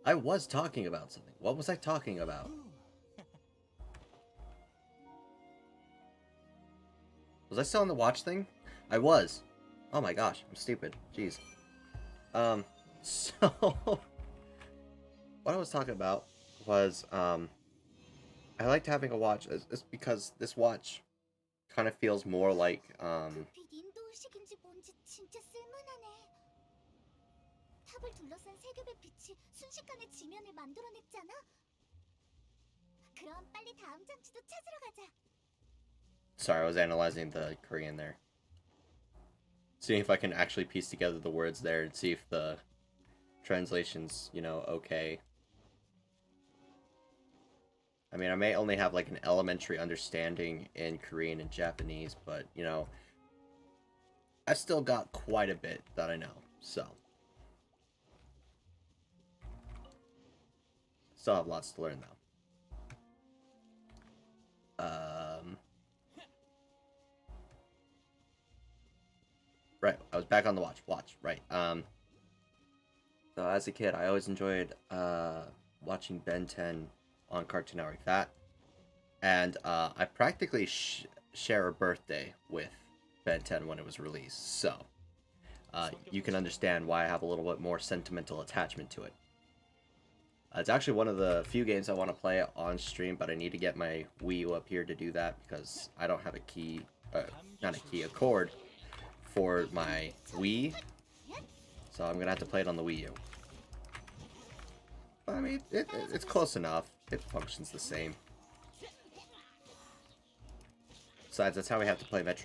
I was talking about something. What was I talking about? Was I still on the watch thing? I was. Oh my gosh, I'm stupid. Jeez. So... what I was talking about was, I liked having a watch. It's because this watch kind of feels more like, 불빛 인도 의식인지 뭔지 진짜 쓸만하네. 탑을 둘러싼 세 겹의 빛이 순식간에 지면을 만들어냈잖아. 그럼 빨리 다음 장치도 찾으러 가자. Sorry, I was analyzing the Korean there. Seeing if I can actually piece together the words there and see if the translation's, you know, okay. I mean, I may only have like an elementary understanding in Korean and Japanese, but you know, I've still got quite a bit that I know. So, still have lots to learn though. Right, I was back on the watch, right. So as a kid, I always enjoyed watching Ben 10 on Cartoon Network. That, and I practically share a birthday with Ben 10 when it was released, so you can understand why I have a little bit more sentimental attachment to it. It's actually one of the few games I want to play on stream, but I need to get my Wii U up here to do that because I don't have a key, a cord for my Wii, so I'm gonna have to play it on the Wii U. I mean, it's close enough. It functions the same. Besides, that's how we have to play the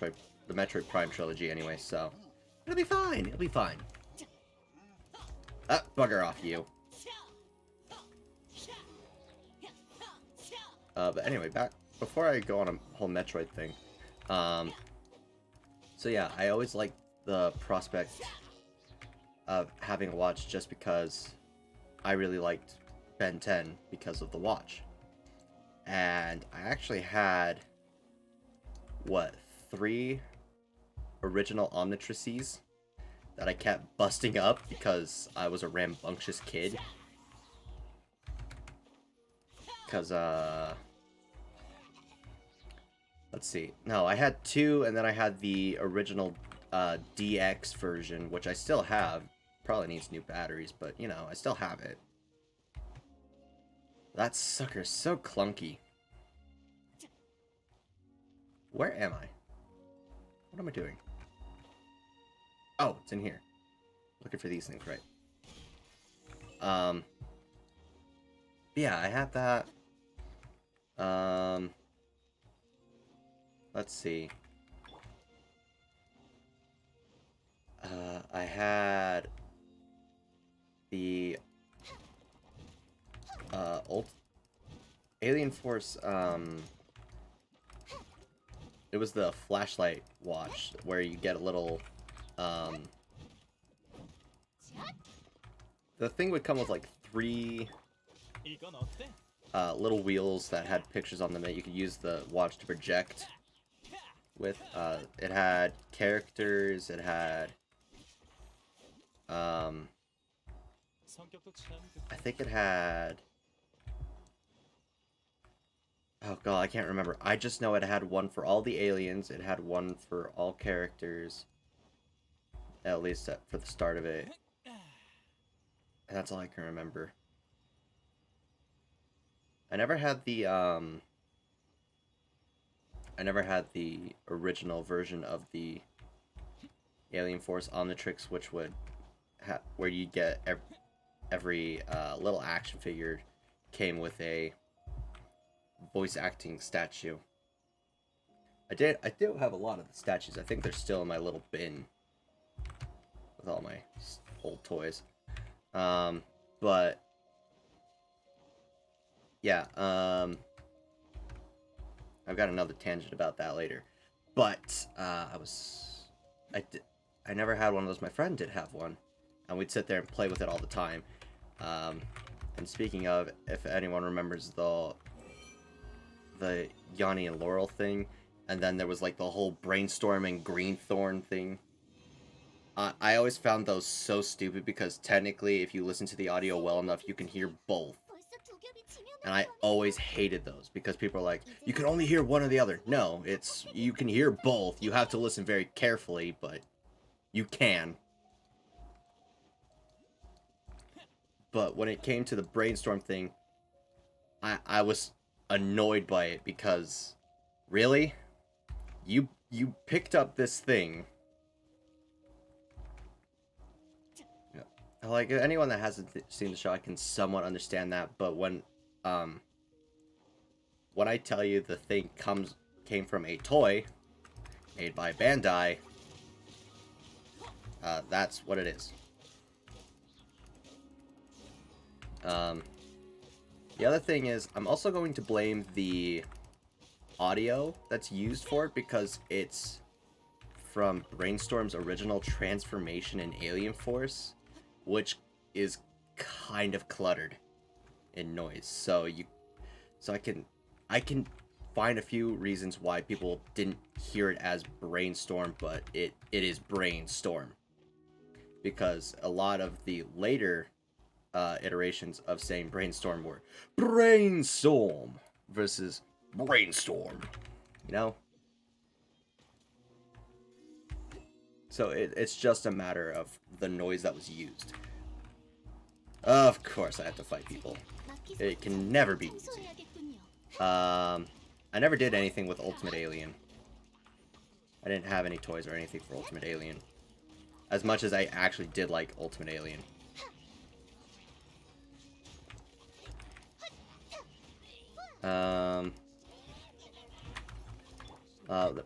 Metroid Prime trilogy anyway, so it'll be fine. It'll be fine. Ah, bugger off, you. But anyway, back before I go on a whole Metroid thing. So yeah, I always liked the prospect of having a watch just because I really liked Ben 10 because of the watch. And I actually had, what, 3 original Omnitrices that I kept busting up because I was a rambunctious kid. Because, let's see. No, I had 2, and then I had the original DX version, which I still have. Probably needs new batteries, but, you know, I still have it. That sucker's so clunky. Where am I? What am I doing? Oh, it's in here. Looking for these things, right? Yeah, I have that. Let's see. I had the old Alien Force, it was the flashlight watch where you get a little, the thing would come with like 3 little wheels that had pictures on them that you could use the watch to project with. It had characters, it had, I think it had, oh god, I can't remember. I just know it had one for all the aliens, it had one for all characters, at least for the start of it. And that's all I can remember. I never had the original version of the Alien Force Omnitrix, which would where you get every little action figure came with a voice acting statue. I do have a lot of the statues. I think they're still in my little bin with all my old toys. But yeah, I've got another tangent about that later. But I never had one of those. My friend did have one, and we'd sit there and play with it all the time. And speaking of, if anyone remembers the Yanni and Laurel thing, and then there was like the whole brainstorming Greenthorn thing. I always found those so stupid because technically, if you listen to the audio well enough, you can hear both. And I always hated those because people are like, you can only hear one or the other. No, you can hear both. You have to listen very carefully, but you can. But when it came to the brainstorm thing, I was annoyed by it because, really? You picked up this thing. Like, anyone that hasn't seen the show, I can somewhat understand that, but when I tell you the thing came from a toy made by Bandai, that's what it is. The other thing is, I'm also going to blame the audio that's used for it because it's from Brainstorm's original transformation in Alien Force, which is kind of cluttered in noise. So I can find a few reasons why people didn't hear it as Brainstorm, but it is Brainstorm, because a lot of the later iterations of saying Brainstorm were Brainstorm versus Brainstorm, you know? So it's just a matter of the noise that was used. Of course I have to fight people. It can never be easy. I never did anything with Ultimate Alien. I didn't have any toys or anything for Ultimate Alien. As much as I actually did like Ultimate Alien.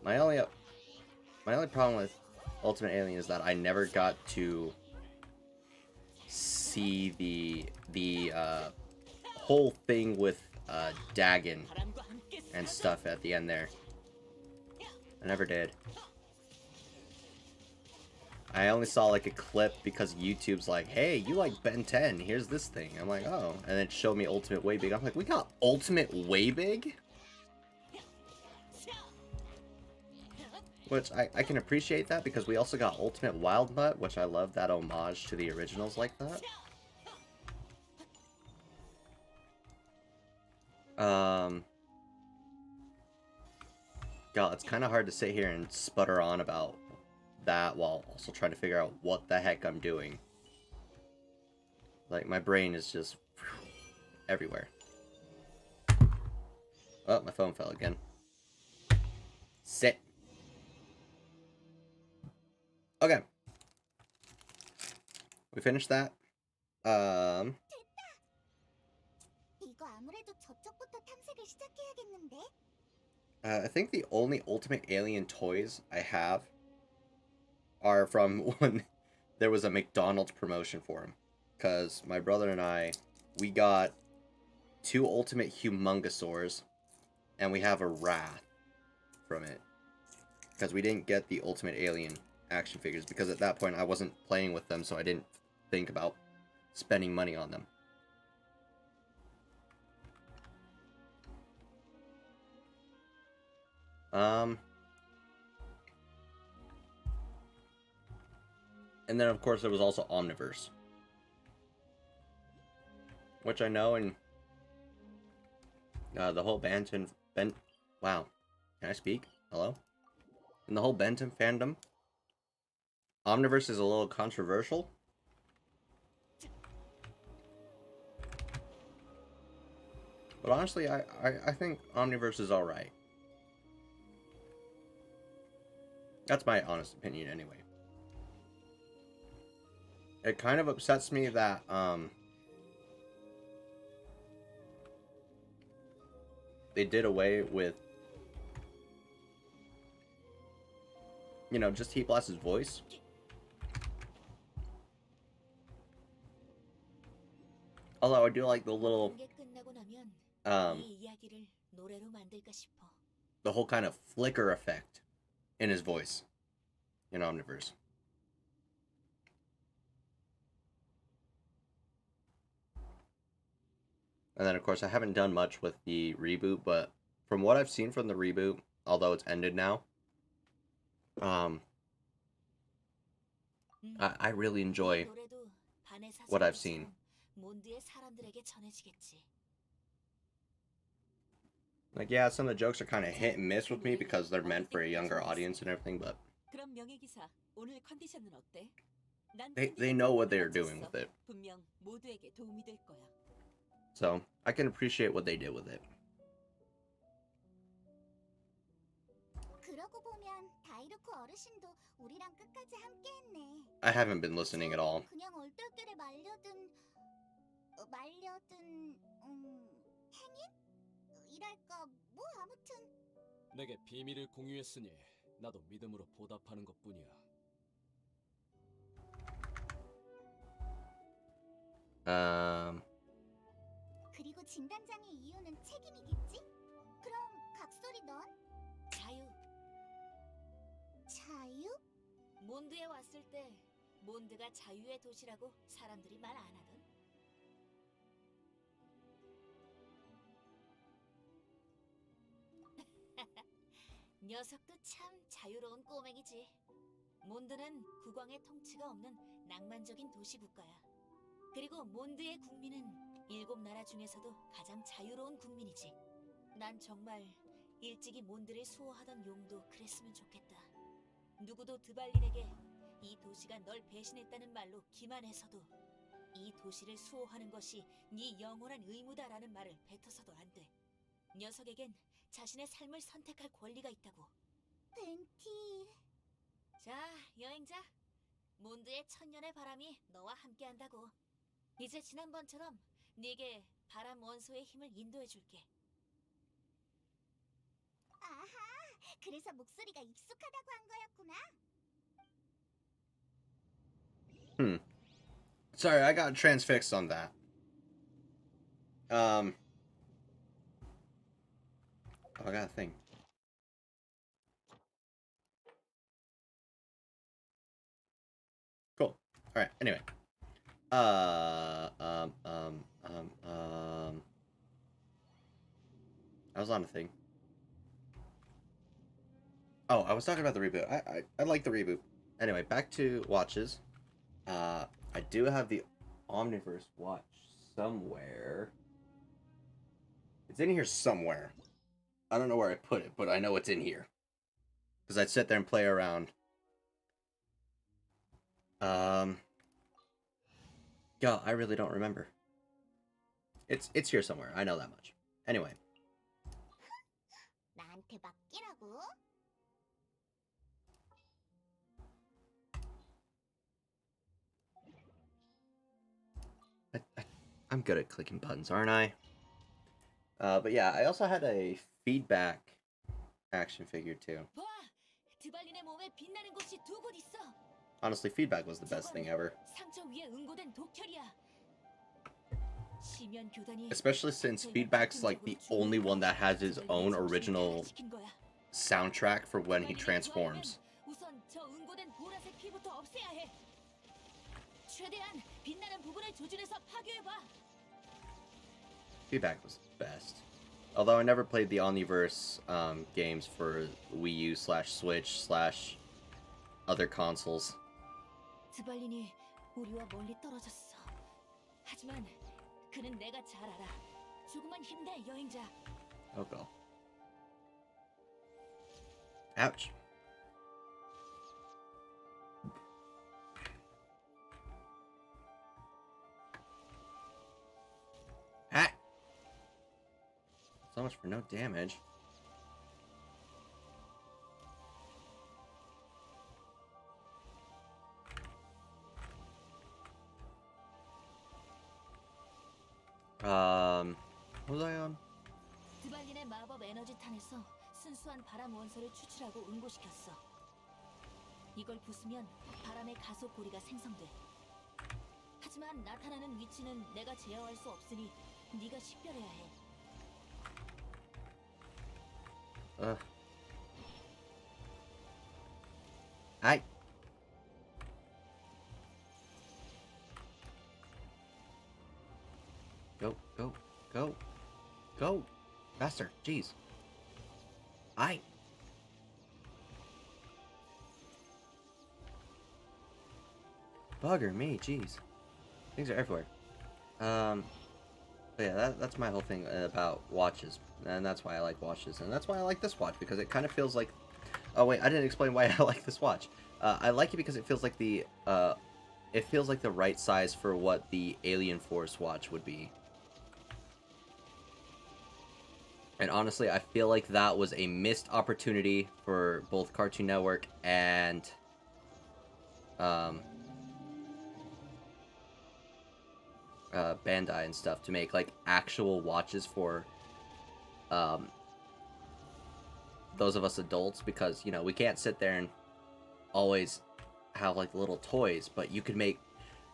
My only problem with Ultimate Alien is that I never got to see the whole thing with Dagon and stuff at the end there. I never did. I only saw like a clip because YouTube's like, hey, you like Ben 10, here's this thing. I'm like, oh, and it showed me Ultimate Way Big. I'm like, we got Ultimate Way Big? Which I can appreciate that because we also got Ultimate Wild Mutt, which I love that homage to the originals like that. God, it's kind of hard to sit here and sputter on about that while also trying to figure out what the heck I'm doing. Like, my brain is just everywhere. Oh, my phone fell again. Sit. Okay. We finished that. 이거 아무래도 저쪽부터 탐색을 시작해야겠는데? I think the only Ultimate Alien toys I have are from when there was a McDonald's promotion for them. Because my brother and I, we got 2 Ultimate Humongosaurs, and we have a Wrath from it. Because we didn't get the Ultimate Alien action figures, because at that point I wasn't playing with them, so I didn't think about spending money on them. And then, of course, there was also Omniverse. Which I know in the whole wow. Can I speak? Hello? In the whole Benton fandom, Omniverse is a little controversial. But honestly, I think Omniverse is alright. That's my honest opinion anyway. It kind of upsets me that, they did away with, you know, just Heat Blast's voice. Although I do like the little, the whole kind of flicker effect in his voice in Omniverse. And then, of course, I haven't done much with the reboot, but from what I've seen from the reboot, although it's ended now, I really enjoy what I've seen. Like, yeah, some of the jokes are kind of hit and miss with me because they're meant for a younger audience and everything, but they know what they're doing with it. So, I can appreciate what they did with it. 그러고 보면 다이루코 어르신도 우리랑 끝까지 함께했네. I haven't been listening at all. 그냥 얼떨결에 말려든 행인? 이랄까 뭐 아무튼 내게 비밀을 공유했으니 나도 믿음으로 보답하는 것뿐이야. 그리고 그리고 진단장의 이유는 책임이겠지? 그럼 각설이 넌? 자유. 자유? 몬드에 왔을 때 몬드가 자유의 도시라고 사람들이 말 안 하던? 녀석도 참 자유로운 꼬맹이지. 몬드는 국왕의 통치가 없는 낭만적인 도시 국가야. 그리고 몬드의 국민은 7나라 중에서도 가장 자유로운 국민이지. 난 정말 일찍이 몬드를 수호하던 용도 그랬으면 좋겠다. 누구도 드발린에게 이 도시가 널 배신했다는 말로 기만해서도 이 도시를 수호하는 것이 네 영원한 의무다라는 말을 뱉어서도 안 돼. 녀석에겐 자신의 삶을 선택할 권리가 있다고. 벤티... 자, 여행자. 몬드의 천년의 바람이 너와 함께한다고. 이제 지난번처럼 네게 바람 원소의 힘을 인도해줄게. 아하, 그래서 목소리가 익숙하다고 한 거였구나. Sorry, I got transfixed on that. Oh, I got a thing. Cool. All right. Anyway. I was on a thing. Oh, I was talking about the reboot. I like the reboot. Anyway, back to watches. I do have the Omniverse watch somewhere. It's in here somewhere. I don't know where I put it, but I know it's in here. Because I'd sit there and play around. God, I really don't remember. It's here somewhere. I know that much. Anyway. 나한테 맡기라고? I'm good at clicking buttons, aren't I? But yeah, I also had a feedback action figure too. 봐! 드발린의 몸에 빛나는 곳이 두 곳 있어. Honestly, feedback was the best thing ever. 상처 위에 응고된 독혈이야. 시면 교단이 Especially since feedback's like the only one that has his own original soundtrack for when he transforms. 우선 저 응고된 보라색 피부터 없애야 해. 최대한 빛나는 부분을 조준해서 파괴해 봐. Feedback was the best. Although I never played the Omniverse games for Wii U / Switch / other consoles. 드발린이 우리와 멀리 떨어졌어. 하지만 그는 내가 잘 알아. 조금만 힘내, 여행자. Oh god. Ouch. Ah! So much for no damage. What was I on? 드발린의 마법 에너지탄에서 순수한 바람 원소를 추출하고 응고시켰어. 이걸 부수면 바람의 가속 고리가 생성돼. 하지만 나타나는 위치는 내가 제어할 수 없으니 네가 식별해야 해. Hi. Go, go, go, go. Faster, jeez. Aye. Bugger me, jeez. Things are everywhere. But yeah, that's my whole thing about watches. And that's why I like watches. And that's why I like this watch, because it kind of feels like... Oh wait, I didn't explain why I like this watch. I like it because it feels like the right size for what the Alien Force watch would be. And honestly, I feel like that was a missed opportunity for both Cartoon Network and Bandai and stuff to make like actual watches for those of us adults, because you know we can't sit there and always have like little toys, but you could make...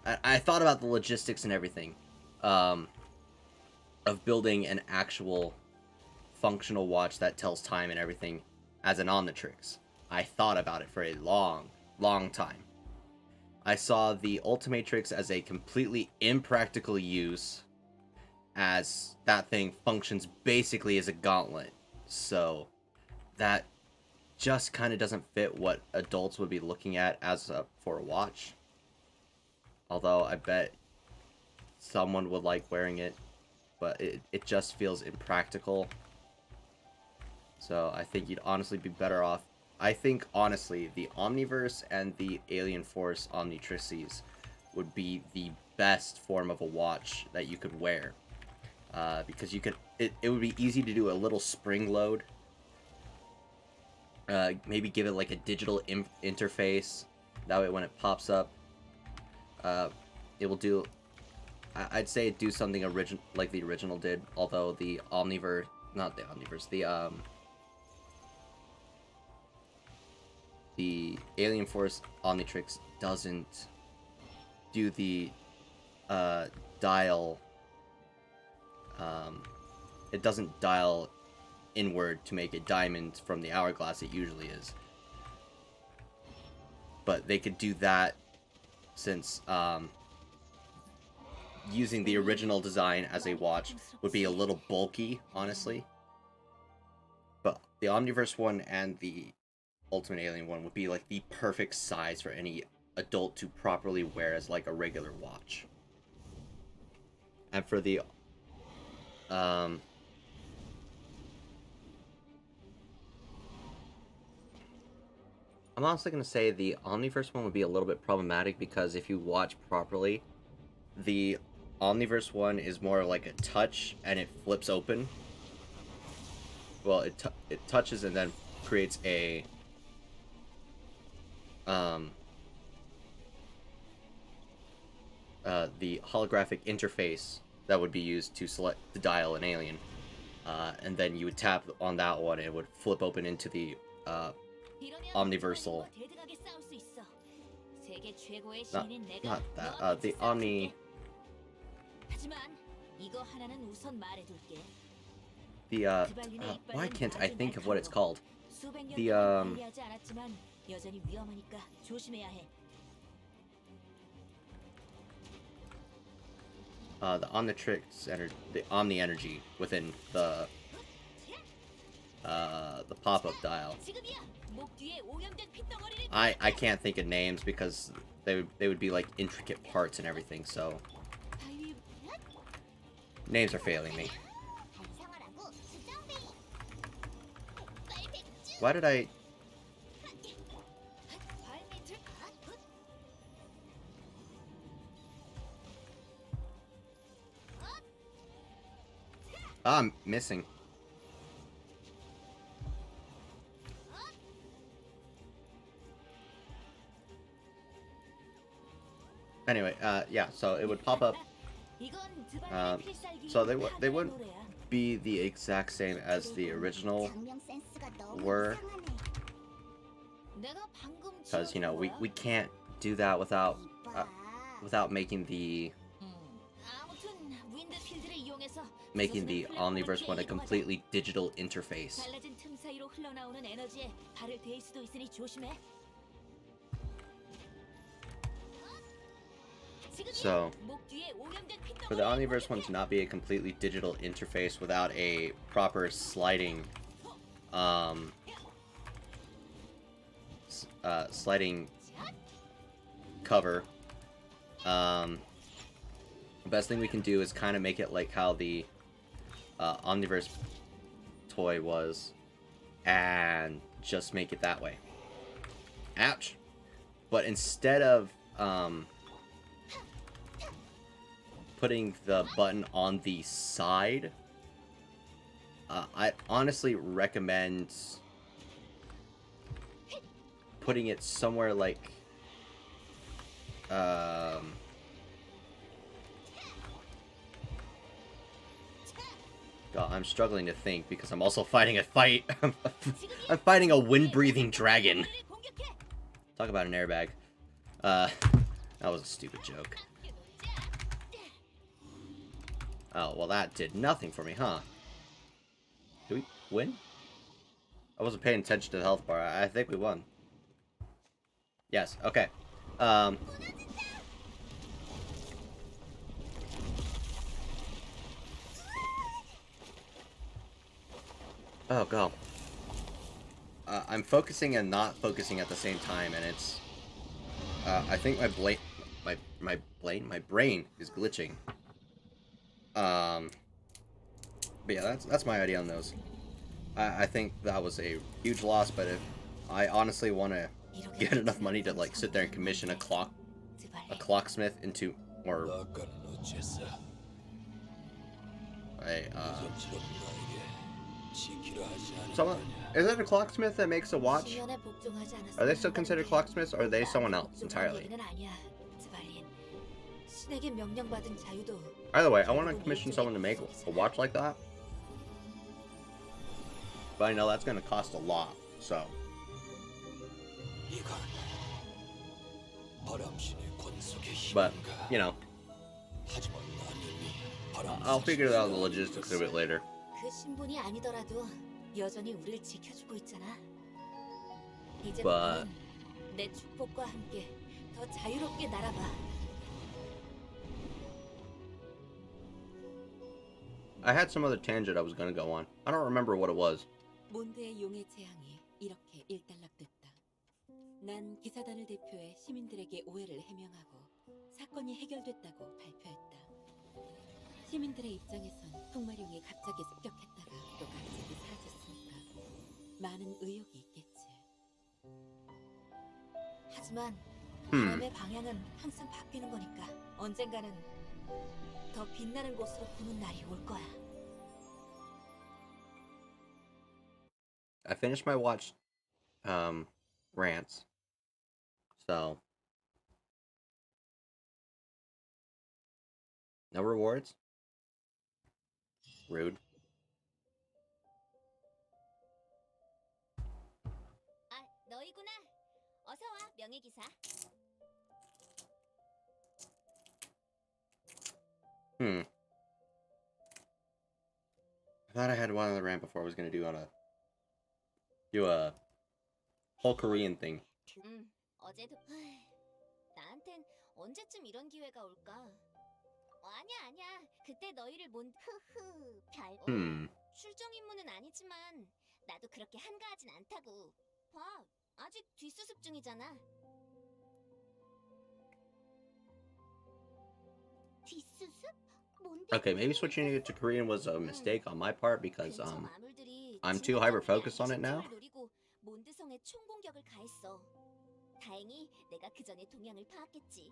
I thought about the logistics and everything. of building an actual functional watch that tells time and everything as an Omnitrix. I thought about it for a long time. I saw the Ultimatrix as a completely impractical use, as that thing functions basically as a gauntlet. So that just kind of doesn't fit what adults would be looking at as for a watch. Although I bet someone would like wearing it, but it just feels impractical. So I think you'd honestly be better off. I think honestly the Omniverse and the Alien Force Omnitrices would be the best form of a watch that you could wear, because you could it would be easy to do a little spring load. Maybe give it like a digital interface. That way when it pops up, it will do. I'd say it do something like the original did. Although the Omniverse, not the Omniverse, the Alien Force Omnitrix doesn't do the dial. It doesn't dial inward to make a diamond from the hourglass it usually is. But they could do that since using the original design as a watch would be a little bulky, honestly. But the Omniverse one and the Ultimate Alien one would be like the perfect size for any adult to properly wear as like a regular watch. And for the I'm honestly going to say the Omniverse one would be a little bit problematic, because if you watch properly, the Omniverse one is more like a touch and it flips open. Well, it touches and then creates a the holographic interface that would be used to dial an alien, and then you would tap on that one and it would flip open into the Omniversal. Not that. The Omni. Why can't I think of what it's called? The Omnitrix the Omni energy within the pop-up dial. I can't think of names because they would be like intricate parts and everything, so names are failing me. Why did I... I'm missing. Anyway, yeah, so it would pop up. So they wouldn't be the exact same as the original were, because you know we can't do that without making the Omniverse one a completely digital interface. So, for the Omniverse one to not be a completely digital interface without a proper sliding, cover, the best thing we can do is kind of make it like how the Omniverse toy was, and just make it that way. Ouch! But instead of putting the button on the side, I honestly recommend putting it somewhere like God, I'm struggling to think because I'm also fighting a fight. I'm fighting a wind-breathing dragon. Talk about an airbag. That was a stupid joke. Oh, well, that did nothing for me, huh? Did we win? I wasn't paying attention to the health bar. I think we won. Yes, okay. Oh, go. I'm focusing and not focusing at the same time, and it's... I think my brain is glitching. But yeah, that's my idea on those. I think that was a huge loss, but if I honestly want to get enough money to like sit there and commission a clocksmith into, or someone, is it a clocksmith that makes a watch? Are they still considered clocksmiths, or are they someone else entirely? Either way, I want to commission someone to make a watch like that. But I know that's going to cost a lot, so. But, you know. I'll figure out the logistics of it later. But I had some other tangent I was going to go on. I don't remember what it was. 몬드의 용의 재앙이 이렇게 일단락됐다. 난 기사단을 대표해 시민들에게 오해를 해명하고 사건이 해결됐다고 발표했다. 시민들의 입장에선 풍마룡이 갑자기 습격했다가 또 갑자기 사라졌으니까 많은 의혹이 있겠지. 하지만 바람의 방향은 항상 바뀌는 거니까 언젠가는 더 빛나는 곳으로 보는 날이 올 거야. I finished my watch rants. So no rewards? Rude. 아, 너희구나. 어서 와, 명예기사. I thought I had one other rant before I was gonna do a whole Korean thing. 어제도 나한텐 언제쯤 이런 기회가 올까? 아니야. 그때 너희를 출정 임무는 아니지만 나도 그렇게 한가하진 않다고. 봐, 아직 뒷수습 중이잖아. 뒷수습? Okay, maybe switching it to Korean was a mistake on my part because I'm too hyper focused on it now. 몬드성에 총공격을 가했어. 다행히 내가 그 전에 동향을 파악했지.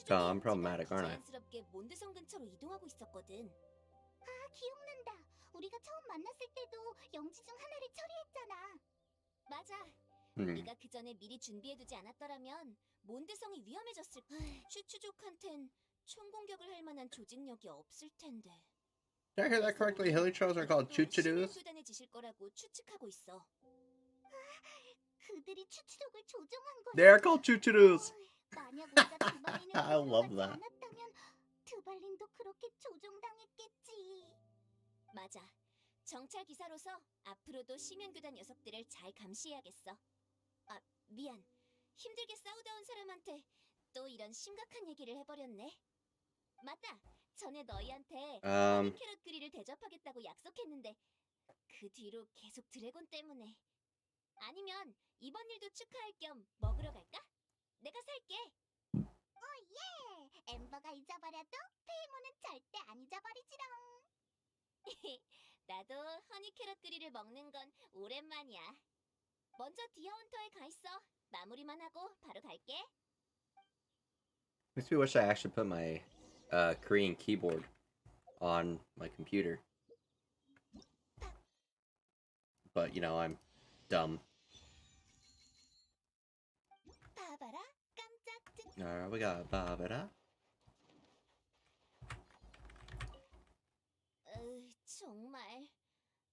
I'm problematic, aren't I? 자연스럽게 몬드성 근처로 이동하고 있었거든. 아, 기억난다. 우리가 처음 만났을 때도 영지 중 하나를 처리했잖아. 맞아. 네가 그 전에 미리 준비해두지 않았더라면 몬드성이 위험해졌을 거야. 추추족한텐 총공격을 할 만한 조직력이 없을 텐데. Did I hear that correctly? Hilichos are called chuchudus? 교단해지실 거라고 추측하고 있어. 그들이 추추족을 조종한 거야. They're called chuchudus. 만약 우리가 드발린을 I love that. 않았다면 드발린도 그렇게 조종당했겠지. 맞아. 정찰 기사로서 앞으로도 시면 교단 녀석들을 잘 감시해야겠어. 아, 미안. 힘들게 싸우다 온 사람한테 또 이런 심각한 얘기를 해버렸네. 맞다. 전에 너희한테 캐럿 그리를 대접하겠다고 약속했는데 그 뒤로 계속 드래곤 때문에. 아니면 이번 일도 축하할 겸 먹으러 갈까? 내가 살게. 예. 엠버가 잊어버려도 페이모는 절대 안 잊어버리지롱. 나도 허니 캐럿 그리를 먹는 건 오랜만이야. 먼저 디어헌터에 가 있어. 마무리만 하고 바로 갈게. Makes me wish I actually put my Korean keyboard on my computer. But, you know, I'm dumb. 봐봐라. 깜짝 듣. Alright, we got Babada. 정말.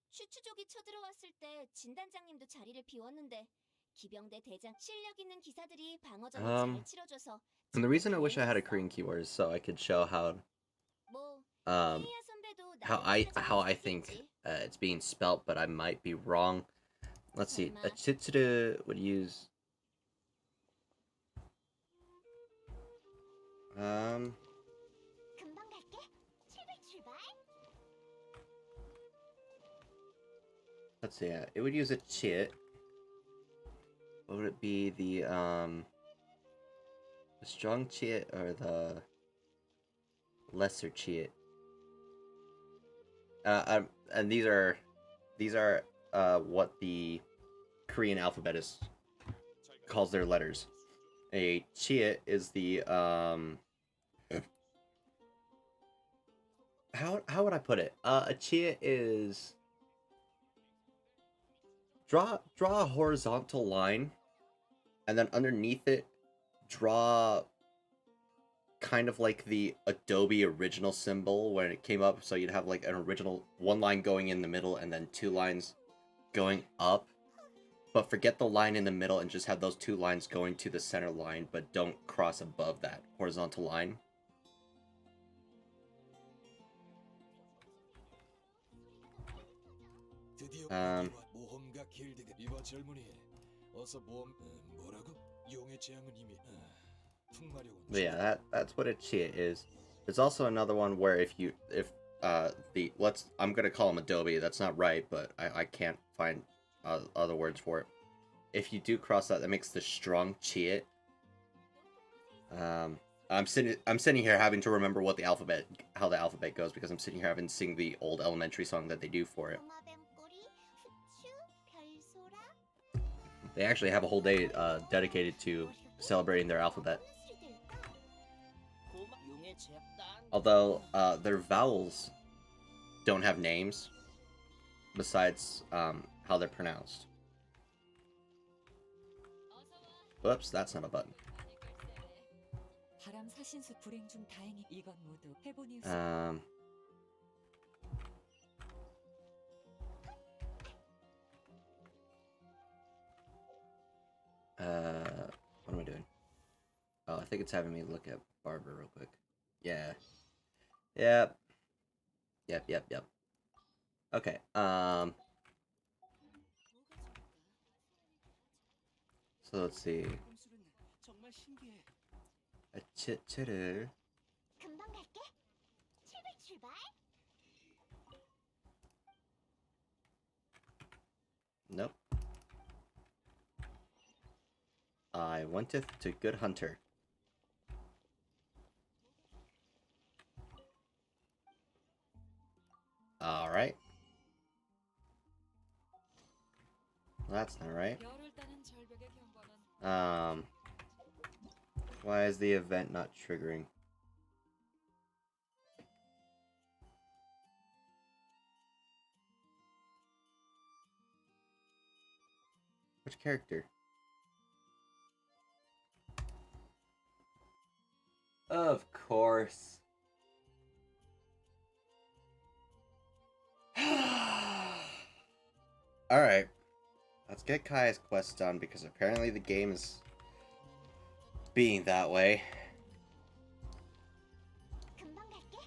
추추족이 쳐들어왔을 때 진단장님도 자리를 비웠는데 기병대 대장 실력 있는 기사들이 방어전을 잘 치러줘서. And the reason I wish I had a Korean keyboard is so I could show how 뭐 how I think it's being spelt, but I might be wrong. Let's see. A Chitsuru would use 금방 갈게. 출발. let's see. It would use a chit. What would it be? The strong chit or the lesser chit? And these are what the Korean alphabet is calls their letters. A chit is the how would I put it? A chit is draw a horizontal line, and then underneath it draw kind of like the Adobe original symbol when it came up, so you'd have like an original one line going in the middle and then two lines going up, but forget the line in the middle and just have those two lines going to the center line, but don't cross above that horizontal line. 모험가 길드가 이봐 젊은이 어서 모험 뭐라고? 용의 재앙은 이미 풍마력은 But yeah, that's what a chit is. There's also another one where if I'm gonna call them Adobe. That's not right, but I can't find other words for it. If you do cross that, that makes the strong chit. I'm sitting here having to remember how the alphabet goes, because I'm sitting here having to sing the old elementary song that they do for it. 꼬마뱀꼬리, 후추, 별소라. They actually have a whole day dedicated to celebrating their alphabet. Although their vowels don't have names besides how they're pronounced. Whoops, that's not a button. 바람 사신수 불행 중 다행히 이건 모두 해보니 What am I doing? Oh, I think it's having me look at Barbara real quick. Yeah. Yep. Okay, so let's see. 정말 신기해. A chit를 금방 갈게. 출발. Nope. I wanteth to good hunter. Alright. That's not right. 열을 따는 절벽의 경관은 Why is the event not triggering? Which character? Of course. Alright. Let's get Kaya's quest done, because apparently the game is being that way. 금방 갈게.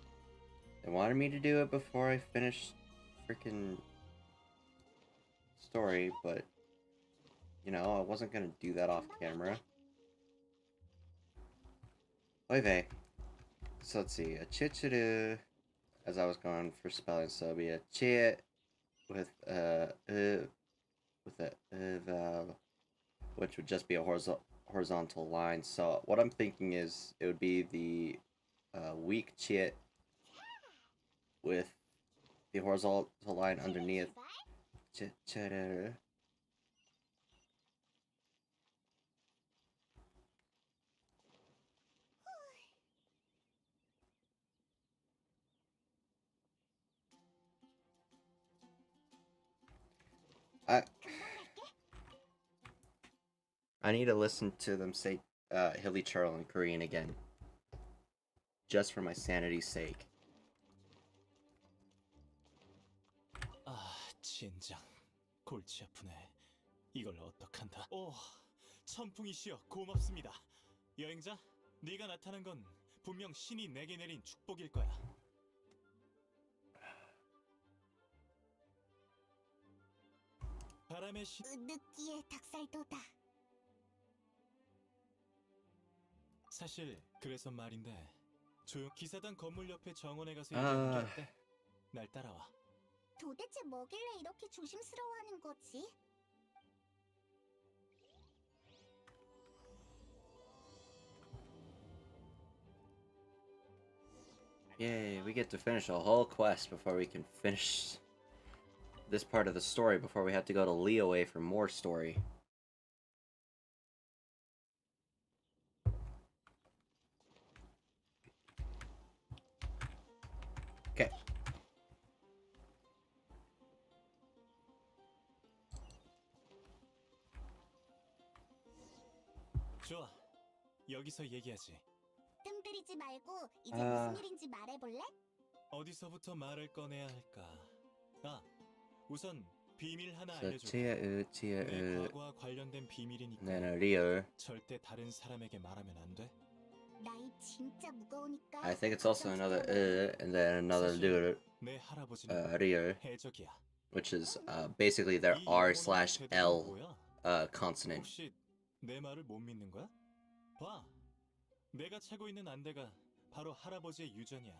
They wanted me to do it before I finished freaking story, but you know, I wasn't gonna do that off camera. Oy vey. So let's see, a chichiru, as I was going for spelling, so it'll be a chit with a vowel, which would just be a horizontal line. So what I'm thinking is it would be the weak chit with the horizontal line underneath. Chichiru. I need to listen to them say Hilly Churl in Korean again. Just for my sanity's sake. 진장 골치 아프네. 이걸 어떡한다. 오, 천풍이시여 고맙습니다. 여행자, 네가 나타난 건 분명 신이 내게 내린 축복일 거야. 바람의 신 느끼해 닭살도다. 사실 그래서 말인데 조용 기사단 건물 옆에 정원에 가서 아. 얘기하는 게 어때? 날 따라와. 도대체 뭐길래 이렇게 조심스러워하는 거지? Yay, we get to finish a whole quest before we can finish this part of the story before we have to go to Liyue for more story. Okay. 좋아. 여기서 얘기하지. 뜸 들이지 말고 이제 아. 무슨 일인지 말해볼래? 어디서부터 말을 꺼내야 할까? 아, 우선 비밀 하나 So 알려줄게. Chia 내 과거와 관련된 비밀이니까 then a real. 절대 다른 사람에게 말하면 안 돼. 나이 진짜 무거우니까. I think it's also 걱정 another 좀 해. and then another lure, 내 할아버지는 real, 해적이야. which is basically their 이 R 영혼의 slash 대답은 L 뭐야? consonant. 혹시 내 말을 못 믿는 거야? 봐, 내가 차고 있는 안대가 바로 할아버지의 유전이야.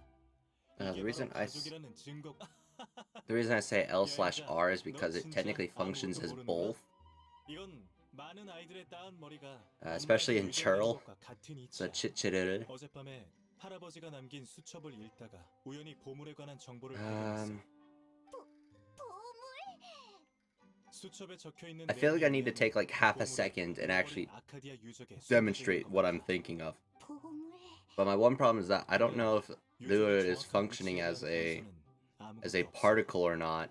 The 이게 reason 바로 I 가족이라는 증거. the reason I say L slash R is because it technically functions as both. 이건 많은 아이들의 따은 머리가 Especially in 엄마의 Churl. 유전인 것과 같은 So 이치야. Chichiril. 어젯밤에 할아버지가 남긴 수첩을 읽다가 우연히 보물에 관한 정보를 발견했어. 보물? 수첩에 적혀 있는 I feel like I 내용에 need to take like half a second and actually demonstrate what I'm thinking of. 보물. But my one problem is that I don't know if lure is functioning as a particle or not.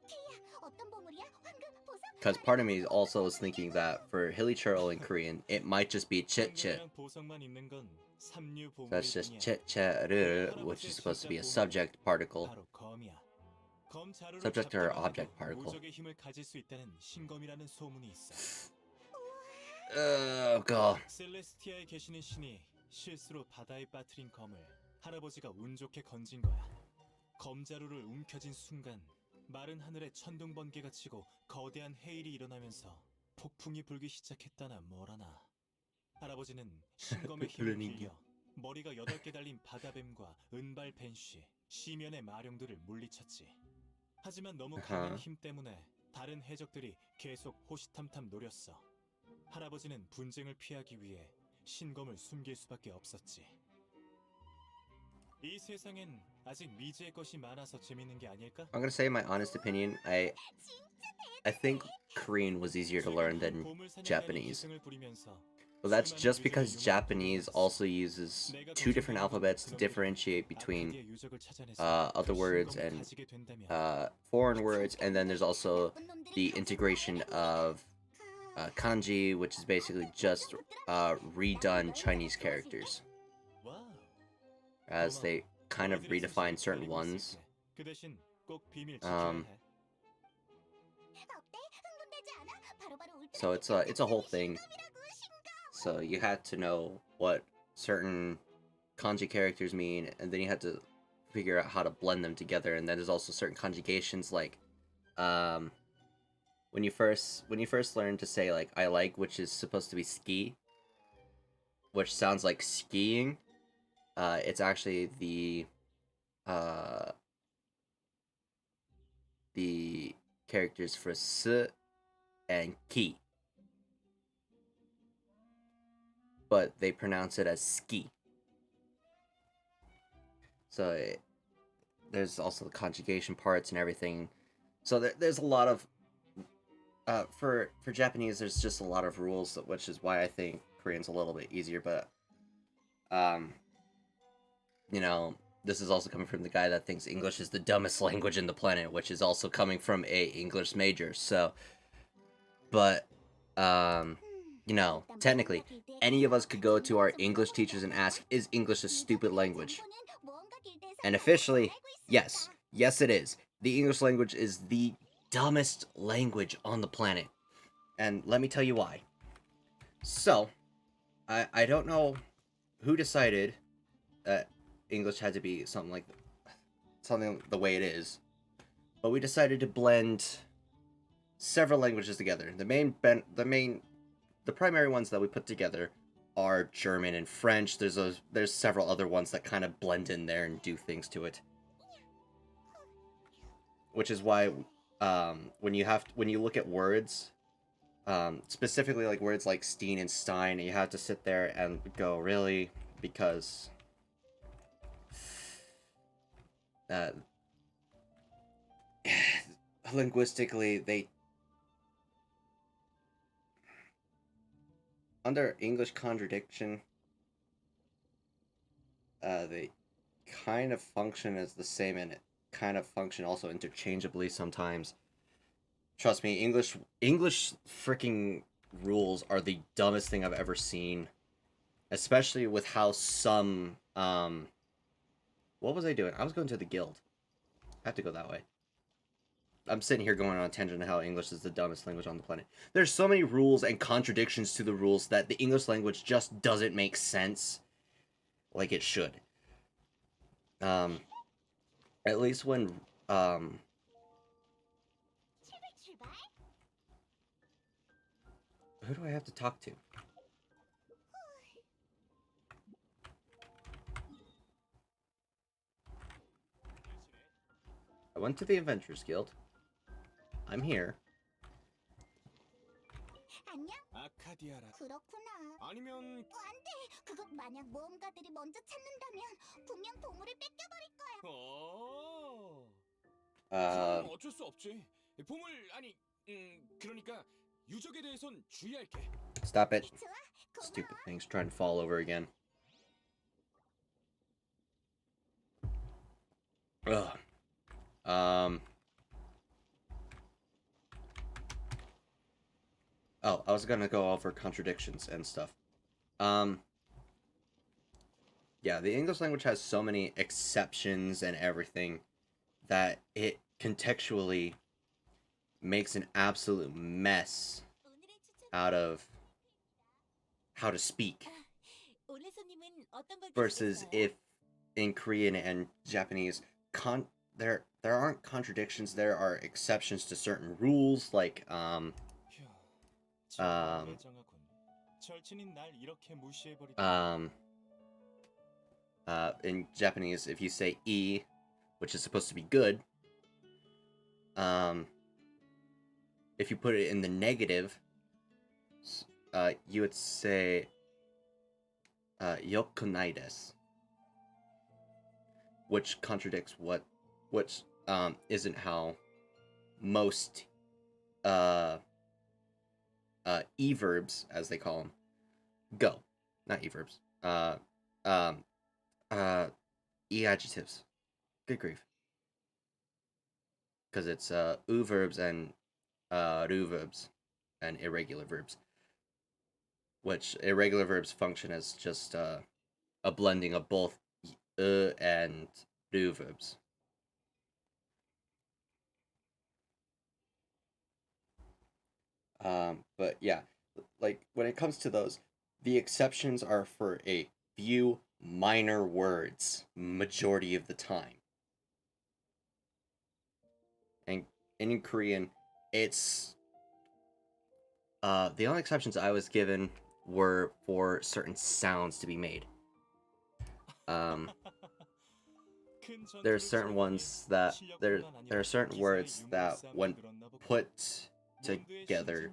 키야, 어떤 보물이야? 황금, 보석? Because part of me also is thinking that for hilly churl in Korean, it might just be chit chit. So that's just chit chit, which is supposed to be a subject particle. Subject or object particle. Oh god. 셀레스티아에 계시는 신이 실수로 바다에 빠뜨린 검을 할아버지가 운 좋게 건진 거야. 검자루를 움켜쥔 순간 마른 하늘에 천둥 번개가 치고 거대한 해일이 일어나면서 폭풍이 불기 시작했다나 뭐라나. 할아버지는 신검의 힘을 블루닝. 빌려 머리가 8개 달린 바다뱀과 은발 벤쉬, 시면의 마룡들을 물리쳤지. 하지만 너무 강한 아하. 힘 때문에 다른 해적들이 계속 호시탐탐 노렸어. 할아버지는 분쟁을 피하기 위해 신검을 숨길 수밖에 없었지. 이 세상엔 아직 미지의 것이 많아서 재밌는 게 아닐까? I'm gonna say my honest opinion. I think Korean was easier to learn than Japanese. But that's just because Japanese also uses two different alphabets to differentiate between other words and foreign words, and then there's also the integration of kanji, which is basically just redone Chinese characters, as they kind of redefine certain ones. 어때? 흥분되지 않아? 바로바로 울트라 So it's a whole thing. So you had to know what certain kanji characters mean, and then you had to figure out how to blend them together. And then there's also certain conjugations, like when you first learn to say like I like, which is supposed to be ski, which sounds like skiing. It's actually the characters for s and ki, but they pronounce it as ski. So there's also the conjugation parts and everything. So there's a lot of for Japanese, there's just a lot of rules, which is why I think Korean's a little bit easier. But you know, this is also coming from the guy that thinks English is the dumbest language in the planet, which is also coming from a English major. So, but you know, technically, any of us could go to our English teachers and ask, is English a stupid language? And officially, yes. Yes, it is. The English language is the dumbest language on the planet. And let me tell you why. So, I don't know who decided that English had to be something the way it is. But we decided to blend several languages together. The primary ones that we put together are German and French. There's several other ones that kind of blend in there and do things to it. Which is why when you look at words, specifically like words like Steen and Stein, you have to sit there and go, really? Because linguistically, they under English contradiction, they kind of function as the same and kind of function also interchangeably sometimes. Trust me, English freaking rules are the dumbest thing I've ever seen. Especially with how some what was I doing? I was going to the guild. I have to go that way. I'm sitting here going on a tangent on how English is the dumbest language on the planet. There's so many rules and contradictions to the rules that the English language just doesn't make sense like it should. At least when who do I have to talk to? I went to the Adventurers Guild. I'm here. 안녕? 아카디아라. 그렇구나. 아니면 안 돼. 그것 만약 모험가들이 먼저 찾는다면 분명 보물을 뺏겨버릴 거야. 그럼 어쩔 수 없지. 보물 아니, 그러니까 유적에 대해선 주의할게. Stop it. 좋아. Stupid 고마워. things trying to fall over again. Ugh. Oh, I was gonna go over contradictions and stuff. Yeah, the English language has so many exceptions and everything that it contextually makes an absolute mess 오늘의 추천. out of how to speak. 오늘 손님은 어떤 걸 Versus 드시겠어요? if in Korean and Japanese, there aren't contradictions. There are exceptions to certain rules, like 절친인 날 이렇게 무시해버리다니. in Japanese, if you say e, which is supposed to be good, if you put it in the negative, you would say yokunai desu, which contradicts which isn't how most e-verbs, as they call them, go. Not e-verbs. E-adjectives. Good grief. Because it's u-verbs and ru-verbs and irregular verbs. Which irregular verbs function as just a blending of both and ru verbs. But yeah, like when it comes to those, the exceptions are for a few minor words majority of the time. And in Korean, it's the only exceptions I was given were for certain sounds to be made. There are certain ones that there are certain words that when put together,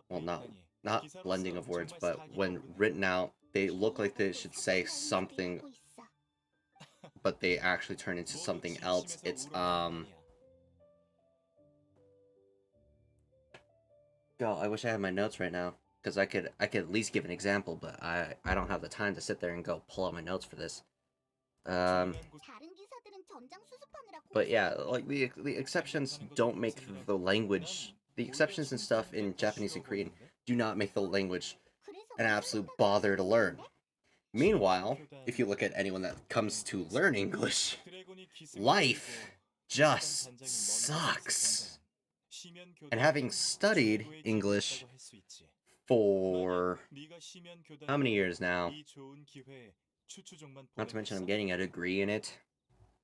well, not blending of words, but when written out, they look like they should say something, but they actually turn into something else. It's God, I wish I had my notes right now, because I could at least give an example, but I don't have the time to sit there and go pull out my notes for this. 다른 기사들은 전장 수습하느라 But yeah, like the exceptions don't make the language. The exceptions and stuff in Japanese and Korean do not make the language 그래서 an absolute bother to learn. Meanwhile, if you look at anyone that comes to learn English, life just sucks. And having studied English for how many years now? Not to mention I'm getting a degree in it,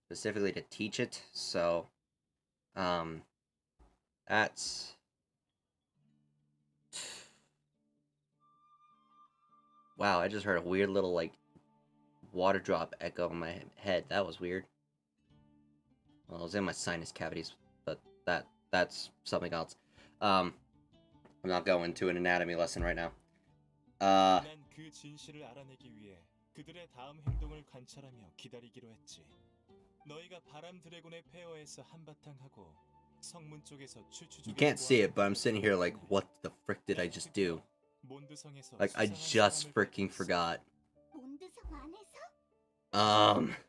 specifically to teach it, so That's... Wow, I just heard a weird little, like, water drop echo in my head. That was weird. Well, it was in my sinus cavities, but that's something else. I'm not going to an anatomy lesson right now. 난 그 진실을 알아내기 위해 그들의 다음 행동을 관찰하며 기다리기로 했지. 너희가 바람 드래곤의 폐허에서 한바탕 하고 성문 쪽에서 You can't see it, but I'm sitting here like, what the frick did I just do? Like, I just freaking forgot. 몬드성 안에서?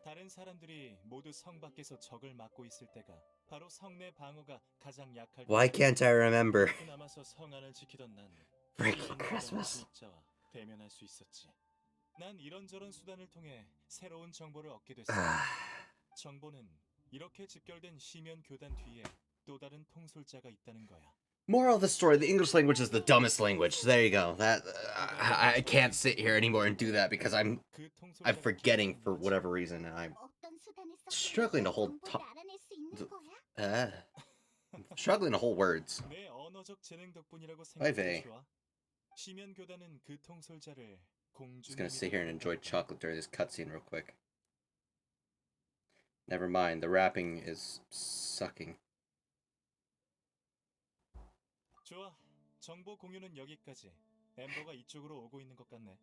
다른 사람들이 모두 성 밖에서 적을 막고 있을 때가 바로 성내 방어가 가장 약할 Why can't I remember? 남아서 성 안을 지키던 난 Freaking Christmas. 진짜와 대면할 수 있었지. 난 이런저런 수단을 통해 새로운 정보를 얻게 됐어. 정보는 이렇게 집결된 시면 교단 뒤에 또 다른 통솔자가 있다는 거야. Moral of the story: the English language is the dumbest language. There you go. That I can't sit here anymore and do that because I'm forgetting for whatever reason, and I'm 어떤 수단을 써서 struggling to hold 정보를 알아낼 수 있는 거야? struggling to hold words. 내 언어적 재능 덕분이라고 Hi, 생각해 Vey. 좋아. 시면 교단은 그 통솔자를 Just gonna sit here and enjoy chocolate during this cutscene real quick. Never mind, the rapping is sucking. 좋아. 정보 공유는 여기까지. 엠버가 이쪽으로 오고 있는 것 같네.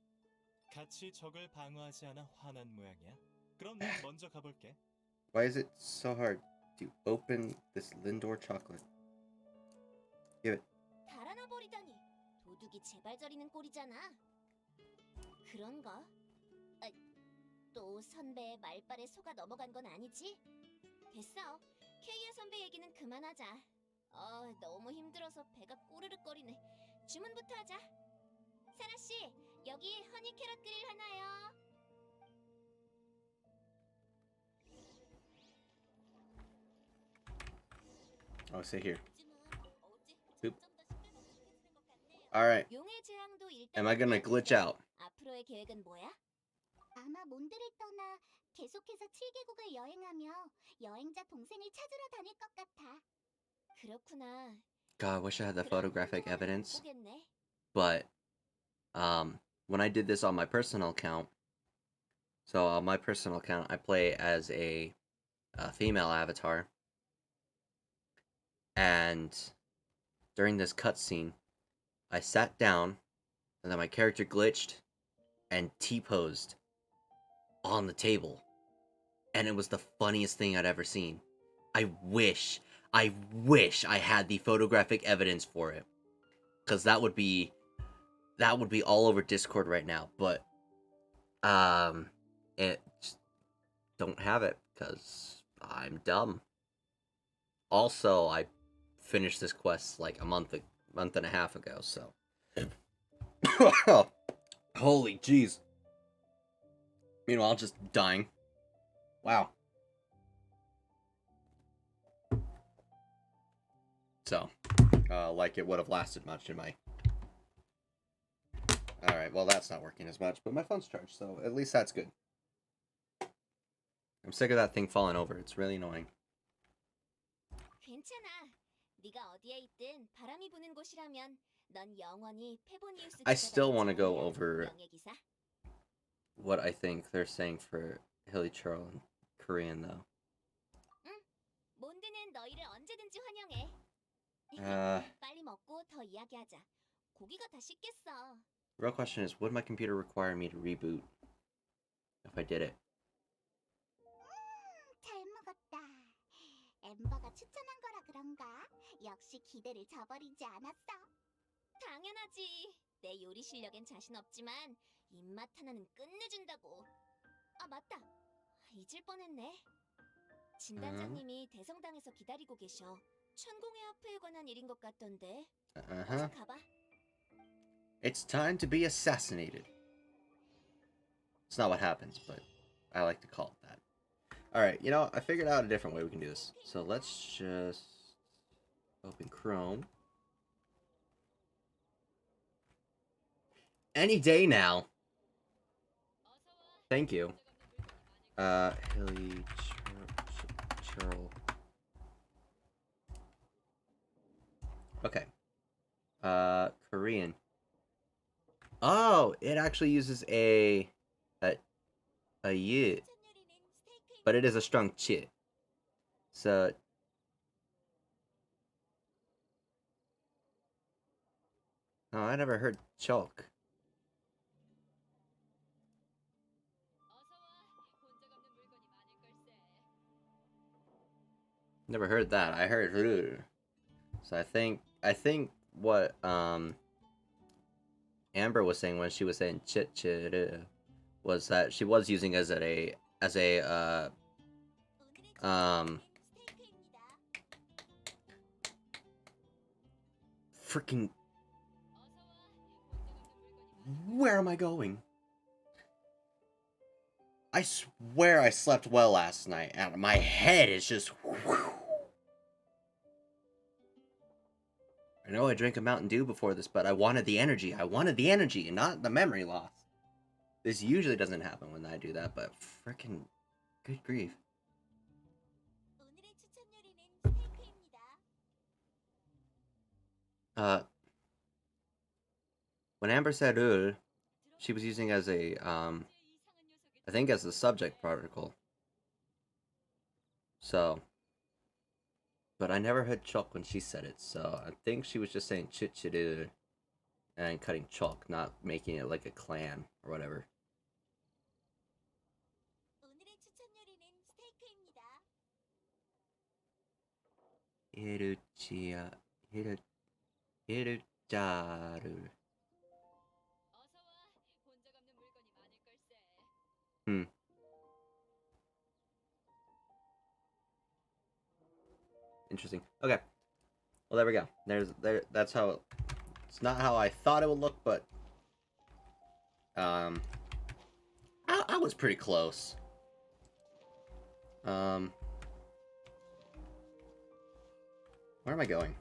같이 적을 방어하지 않아 화난 모양이야. 그럼 난 먼저 가볼게. Why is it so hard to open this Lindor chocolate? Give it. 달아나 버리다니. 도둑이 제발 저리는 꼴이잖아. 그런가? 또 선배의 말발에 속아 넘어간 건 아니지? 됐어. 케이아 선배 얘기는 그만하자. 너무 힘들어서 배가 꼬르륵거리네. 주문부터 하자. 사라 씨, 여기 허니 캐럿 그릴 하나요. Oh, sit here. Boop. Alright. 용의 재앙도 일단 Am I gonna glitch out? 앞으로의 계획은 뭐야? 아마 몬드를 떠나 계속해서 7개국을 여행하며 여행자 동생을 찾으러 다닐 것 같아. 그렇구나. God, I wish I had the 그럼 photographic 한동안 evidence. 못 보겠네. But when I did this on my personal account, so on my personal account I play as a female avatar, and during this cutscene I sat down and then my character glitched and T-posed on the table, and it was the funniest thing I'd ever seen. I wish I had the photographic evidence for it, because that would be all over Discord right now, but it just don't have it because I'm dumb. Also, I finished this quest like a month and a half ago, so holy jeez. Meanwhile, just dying. Wow. So, like it would have lasted much in my... Alright, well that's not working as much, but my phone's charged, so at least that's good. I'm sick of that thing falling over. It's really annoying. 괜찮아. 네가 어디에 있든 바람이 부는 곳이라면 넌 영원히 페보니우스 I still want to go 기사단의 over 명예기사. what I think they're saying for Hilichurl in Korean, though. 몬드는 너희를 언제든지 환영해. 빨리 먹고 더 이야기하자. 고기가 다 식겠어. Real question is, would my computer require me to reboot if I did it? 잘 먹었다. 엠버가 추천한 거라 그런가? 역시 기대를 저버리지 않았어. 당연하지. 내 요리 실력엔 자신 없지만 입맛 하나는 끝내준다고. 아 맞다. 잊을 뻔했네. 진단장님이 대성당에서 기다리고 계셔. 천공의 하프에 관한 일인 것 같던데. 어서 가봐. It's time to be assassinated. It's not what happens, but I like to call it that. Alright, you know, I figured out a different way we can do this. So let's just open Chrome. Any day now. Thank you. Hilichurl. Okay. Korean. Oh, it actually uses a yi, but it is a strong chi. So no, I never heard chalk. Never heard that. I heard ru. So I think what Amber was saying when she was saying chit chit was that she was using as a freaking, where am I going? I swear I slept well last night and my head is just whew. I know I drank a Mountain Dew before this, but I wanted the energy. I wanted the energy and not the memory loss. This usually doesn't happen when I do that, but freaking good grief. 오늘의 추천 요리는 스테이크입니다. When Amber said ul, she was using as a I think as the subject particle. So, but I never heard chalk when she said it, so I think she was just saying chit chit and cutting chalk, not making it like a clan or whatever. 오늘의 추천 요리는 스테이크입니다. 히르치야 히르짜르. Interesting. Okay. Well, there we go. That's how it's not how I thought it would look, but I was pretty close. Where am I going?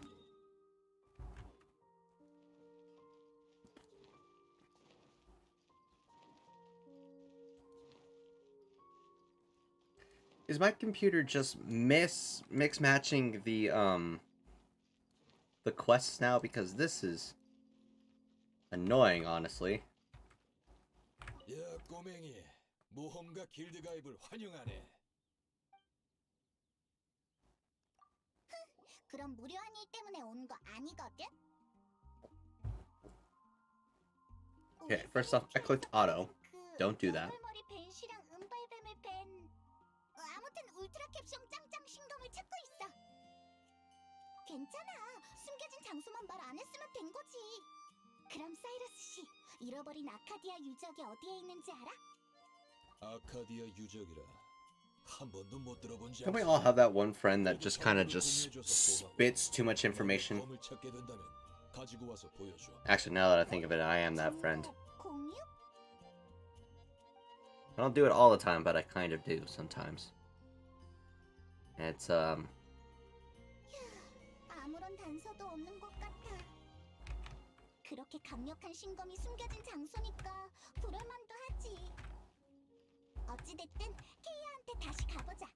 Is my computer just mix matching the quests now, because this is annoying, honestly. 야, 꼬맹이. 모험가 길드 가입을 환영하네. 그럼 무료한 일 때문에 온 거 아니거든? Okay, first off, I clicked auto. Don't do that. 머리 벤시랑 은발뱀을 벤. 아무튼 울트라 캡숑 짱짱 신검을 찾고 있어. 괜찮아. 숨겨진 장소만 말 안 했으면 된 거지. 그럼 사이러스 씨, 잃어버린 아카디아 유적이 어디에 있는지 알아? 아카디아 유적이라 한 번도 못 들어본지. Don't we all have that one friend that just kind of just spits too much information? 검을 찾게 된다면 가지고 와서 보여줘. Actually, now that I think of it, I am that friend. 공유? I don't do it all the time, but I kind of do sometimes. It's 아무런 단서도 없는 것 같아. 그렇게 강력한 신검이 숨겨진 장소니까 그럴만도 하지. 어찌됐든 케이아한테 다시 가보자.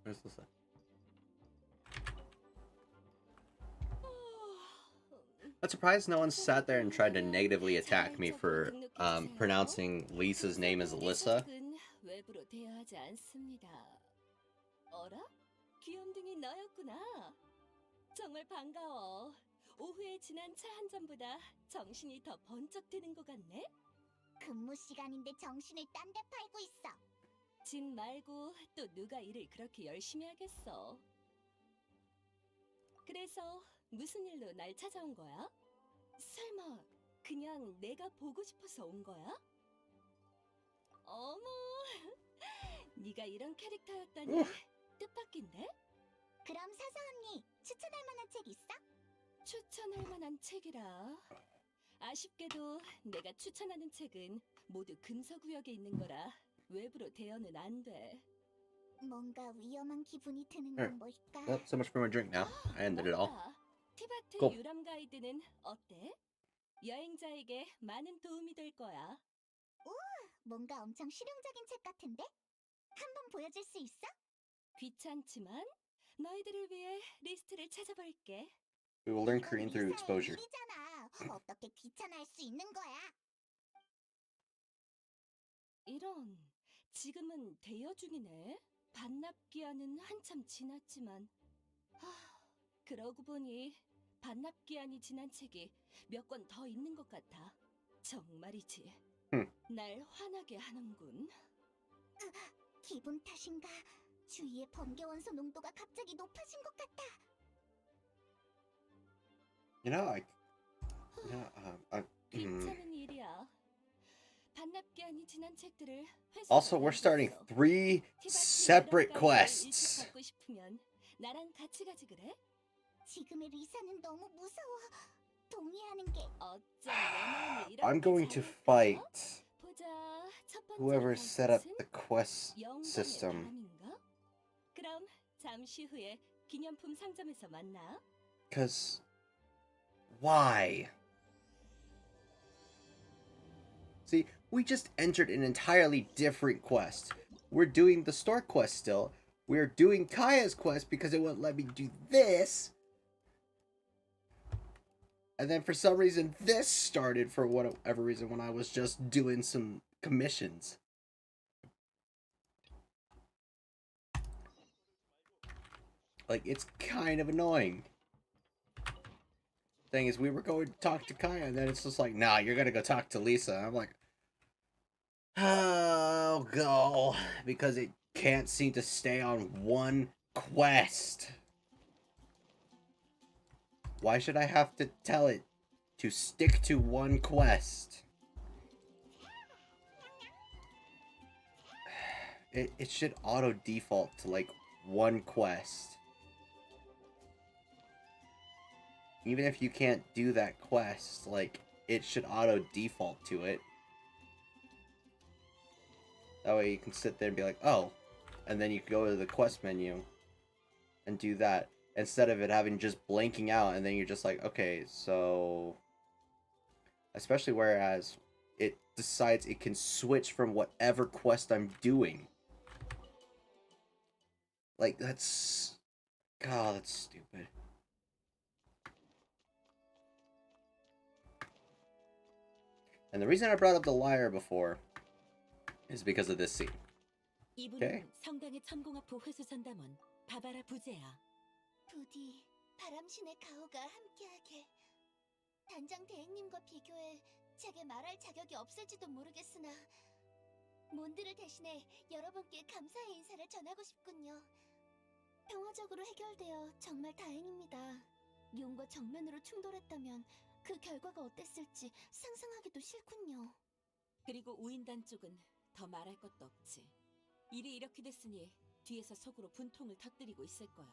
Where's this at? I'm surprised no one sat there and tried to negatively attack me for pronouncing Lisa's name as Alyssa. 외부로 대여하지 않습니다. 어라? 귀염둥이 너였구나. 정말 반가워. 오후에 지난 차 한 잔보다 정신이 더 번쩍 드는 것 같네. 근무 시간인데 정신을 딴 데 팔고 있어. 진 말고 또 누가 일을 그렇게 열심히 하겠어. 그래서 무슨 일로 날 찾아온 거야? 설마 그냥 내가 보고 싶어서 온 거야? 어머, 네가 이런 캐릭터였다니 뜻밖인데? 그럼 사사 언니 추천할 만한 책 있어? 추천할 만한 책이라 아쉽게도 내가 추천하는 책은 모두 금서구역에 있는 거라 외부로 대여는 안 돼. 뭔가 위험한 기분이 드는 Sure. 건 뭘까? Well, so much for my drink now. I ended it all. 맞다. 티바트 Cool. 유람 가이드는 어때? 여행자에게 많은 도움이 될 거야. 뭔가 엄청 실용적인 책 같은데? 한번 보여줄 수 있어? 귀찮지만 너희들을 위해 리스트를 찾아볼게. We will learn 이건 Korean through 리사의 exposure. 일이잖아. 어떻게 귀찮아할 수 있는 거야? 이런, 지금은 대여 중이네. 반납 기한은 한참 지났지만. 그러고 보니 반납 기한이 지난 책이 몇 권 더 있는 것 같아. 정말이지. 날 화나게 하는군. 기분 탓인가? 주위의 번개 원소 농도가 갑자기 높아진 것 같아. You know, 괜찮은 일이야. 반납 기한이 지난 책들을 Also, we're starting 3 separate quests. 받고 싶으면 나랑 같이 가지 그래? 지금의 리사는 너무 무서워. 동의하는 게 어쩜 내 마음을 이렇게 I'm going to 잘 읽어? fight 보자. 첫 번째로 whoever 갈 set up 곳은 the quest 영광의 system. 바람인가? 그럼 잠시 후에 기념품 상점에서 만나. Because why? See, we just entered an entirely different quest. We're doing the store quest still. We're doing Kaya's quest because it wouldn't let me do this. And then for some reason, this started for whatever reason when I was just doing some commissions. Like, it's kind of annoying. Thing is, we were going to talk to Kaya, and then it's just like, nah, you're gonna go talk to Lisa. I'm like, oh, go. Because it can't seem to stay on one quest. Why should I have to tell it to stick to one quest? It should auto default to like one quest. Even if you can't do that quest, like, it should auto default to it. That way you can sit there and be like, oh, and then you can go to the quest menu and do that. Instead of it having just blanking out, and then you're just like, okay, so... Especially whereas it decides it can switch from whatever quest I'm doing. Like, that's... God, that's stupid. And the reason I brought up the liar before is because of this scene. Okay? 성당의 천공합부 회수전담원 바바라 부제야. 부디 바람신의 가호가 함께하게. 단장 대행님과 비교해 제게 말할 자격이 없을지도 모르겠으나 몬드를 대신해 여러분께 감사의 인사를 전하고 싶군요. 평화적으로 해결되어 정말 다행입니다. 용과 정면으로 충돌했다면 그 결과가 어땠을지 상상하기도 싫군요. 그리고 우인단 쪽은 더 말할 것도 없지. 일이 이렇게 됐으니 뒤에서 속으로 분통을 터뜨리고 있을 거야.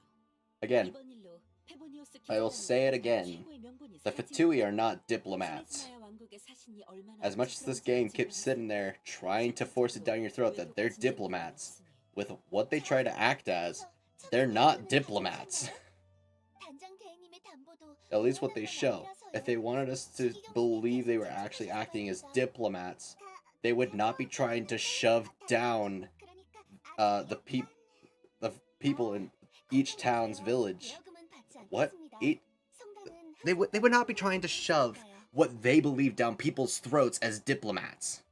Again, 이번 일로 페보니우스 I will say it again. 최고의 명분이 The 사라진 Fatui 거야. are not diplomats. 시네스마야 왕국의 사신이 얼마나 As much as this game keeps sitting there trying to force it down your throat that they're diplomats, with what they try to act as, they're not diplomats. 단장 대행님의 담보도 At least what they show. If they wanted us to believe they were actually acting as diplomats, they would not be trying to shove down the people in each town's village. What? They would not be trying to shove what they believe down people's throats as diplomats.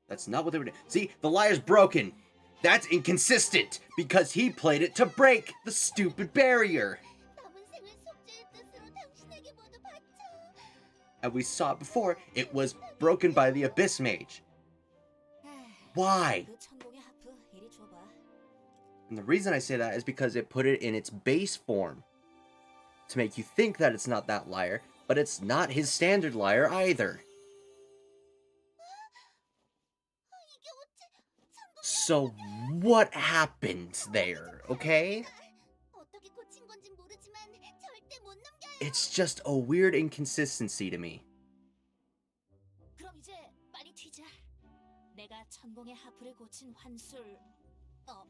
That's not what they were doing. See, the liar's broken. That's inconsistent because he played it to break the stupid barrier. And we saw it before, it was broken by the Abyss Mage. Why? 그 천공의 하프 이리 줘봐. And the reason I say that is because it put it in its base form. To make you think that it's not that liar, but it's not his standard liar either. So what happened there, okay? 어떻게 고친 건지 모르지만 절대 못 넘겨요. It's just a weird inconsistency to me. 그럼 이제 빨리 튀자. 내가 천공의 하프를 고친 환술.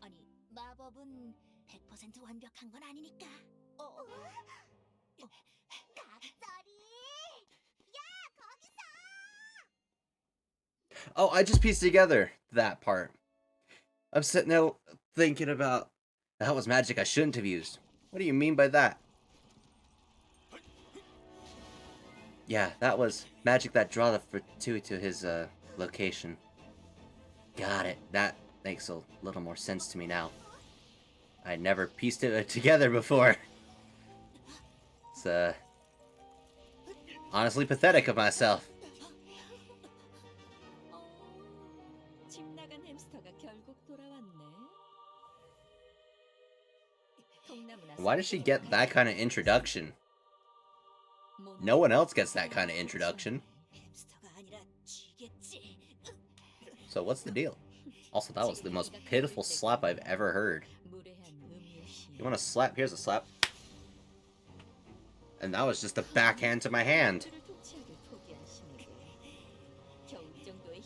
아니 마법은 100% 완벽한 건 아니니까. 각설이. 야 거기서. Oh, I just pieced together that part. I'm sitting there thinking about that was magic I shouldn't have used. What do you mean by that? Yeah, that was magic that draw the Fatui to his location. Got it. That makes a little more sense to me now. I never pieced it together before. It's honestly pathetic of myself. 집 나간 햄스터가 결국 돌아왔네. Why does she get that kind of introduction? No one else gets that kind of introduction. 햄스터가 아니라 쥐겠지. So what's the deal? Also, that was the most pitiful slap I've ever heard. You want a slap? Here's a slap. And that was just a backhand to my hand.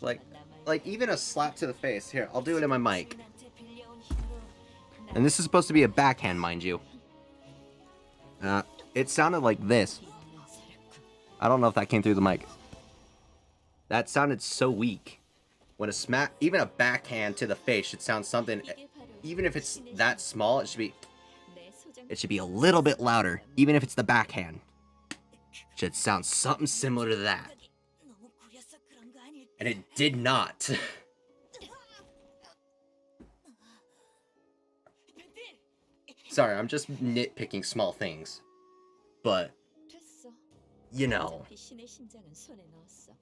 Like even a slap to the face. Here, I'll do it in my mic. And this is supposed to be a backhand, mind you. It sounded like this. I don't know if that came through the mic. That sounded so weak. When a smack, even a backhand to the face should sound something, even if it's that small, it should be a little bit louder, even if it's the backhand. It should sound something similar to that. 너무 구려서 그런 거 아닐까? And it did not. Sorry, I'm just nitpicking small things. But, 됐어. you know. 어차피 신의 심장은 손에 넣었어.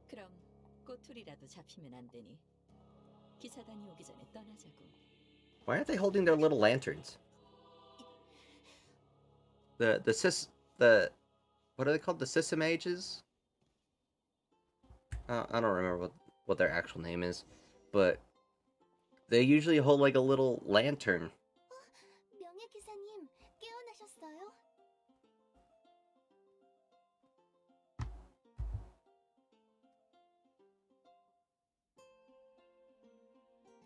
그럼 꼬투리라도 잡히면 안 되니. 기사단이 오기 전에 떠나자고. Why aren't they holding their little lanterns? The what are they called? The Sisamages? I don't remember what their actual name is, but they usually hold like a little lantern. 명예 기사님, 깨어나셨어요?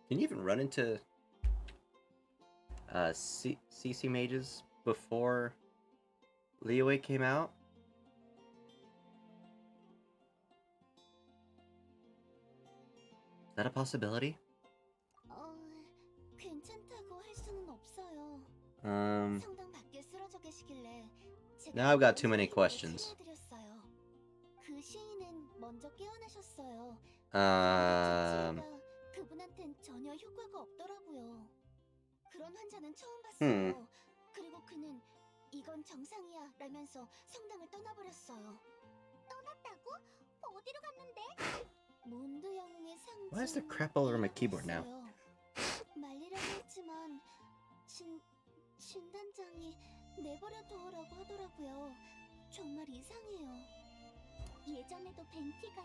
Can you even run into CC mages before Liyue came out? Is that a possibility? 괜찮다고 할 수는 없어요. Um, 성당 밖에 쓰러져 계시길래 제가 Now I've got too many questions. 치료해드렸어요. 그 시인은 먼저 깨어나셨어요. um, 그분한텐 전혀 효과가 없더라고요. 그런 환자는 처음 봤어요. 그리고 그는 이건 정상이야 라면서 성당을 떠나버렸어요. 떠났다고? 어디로 갔는데? 몬드 영웅의 상징. Why is there crap all over my keyboard now? 말리라고 했지만 진단장이 내버려둬라고 하더라고요. 정말 이상해요. 예전에도 벤티가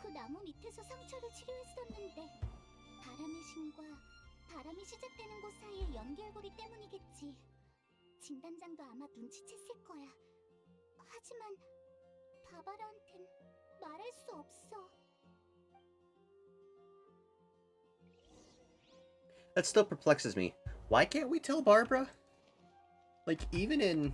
그 나무 밑에서 상처를 치료했었는데 바람의 신과 바람이 시작되는 곳 사이의 연결고리 때문이겠지. 진단장도 아마 눈치챘을 거야. 하지만 바바라한텐 말할 수 없어. That still perplexes me. Why can't we tell Barbara? Like even in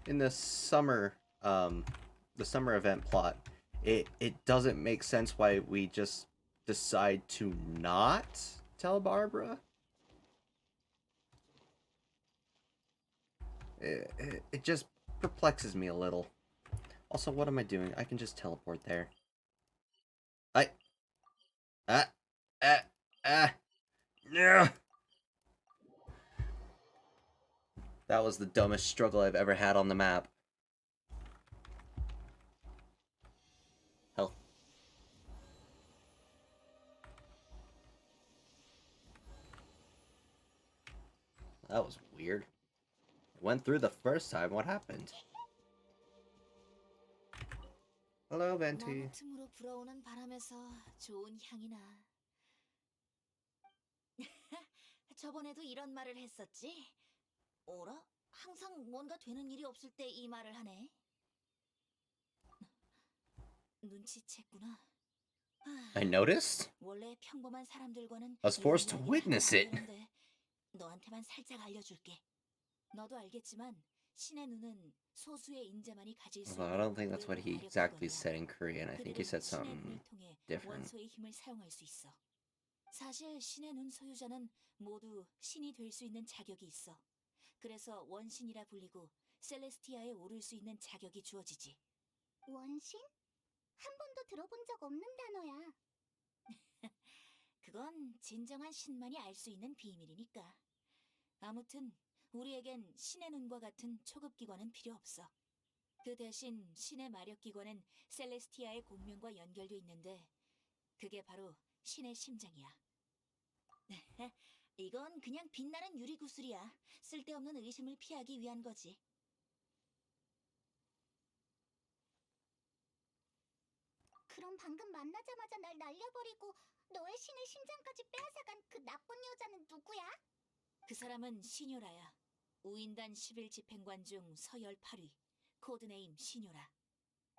the summer event plot, it doesn't make sense why we just decide to not tell Barbara. It just perplexes me a little. Also, what am I doing? I can just teleport there. No. That was the dumbest struggle I've ever had on the map. Hell. That was weird. It went through the first time. What happened? Hello, Venti. 나무 틈으로 불어오는 바람에서 좋은 향이 나. 저번에도 이런 말을 했었지? 어라? 항상 뭔가 되는 일이 없을 때 이 말을 하네. 눈치챘구나. I noticed? 원래 평범한 사람들과는 I was forced to 이런 이야기를 witness 하면 안 it. 되는데 너한테만 살짝 알려줄게. 너도 알겠지만 신의 눈은 소수의 인재만이 가질 수 Although I 있는 don't think that's what he 고유의 exactly 마력기관이야. said in Korean. I think he 그들은 said 신의 something 눈을 통해 different. 원소의 힘을 사용할 수 있어. 사실 신의 눈 소유자는 모두 신이 될 수 있는 자격이 있어. 그래서 원신이라 불리고 셀레스티아에 오를 수 있는 자격이 주어지지. 원신? 한 번도 들어본 적 없는 단어야. 그건 진정한 신만이 알 수 있는 비밀이니까. 아무튼 우리에겐 신의 눈과 같은 초급 기관은 필요 없어. 그 대신 신의 마력 기관은 셀레스티아의 공명과 연결돼 있는데 그게 바로 신의 심장이야. 이건 그냥 빛나는 유리 구슬이야. 쓸데없는 의심을 피하기 위한 거지. 그럼 방금 만나자마자 날 날려버리고 너의 신의 심장까지 빼앗아간 그 나쁜 여자는 누구야? 그 사람은 시뇨라야. 우인단 11 집행관 중 서열 8위. 코드네임 시뇨라.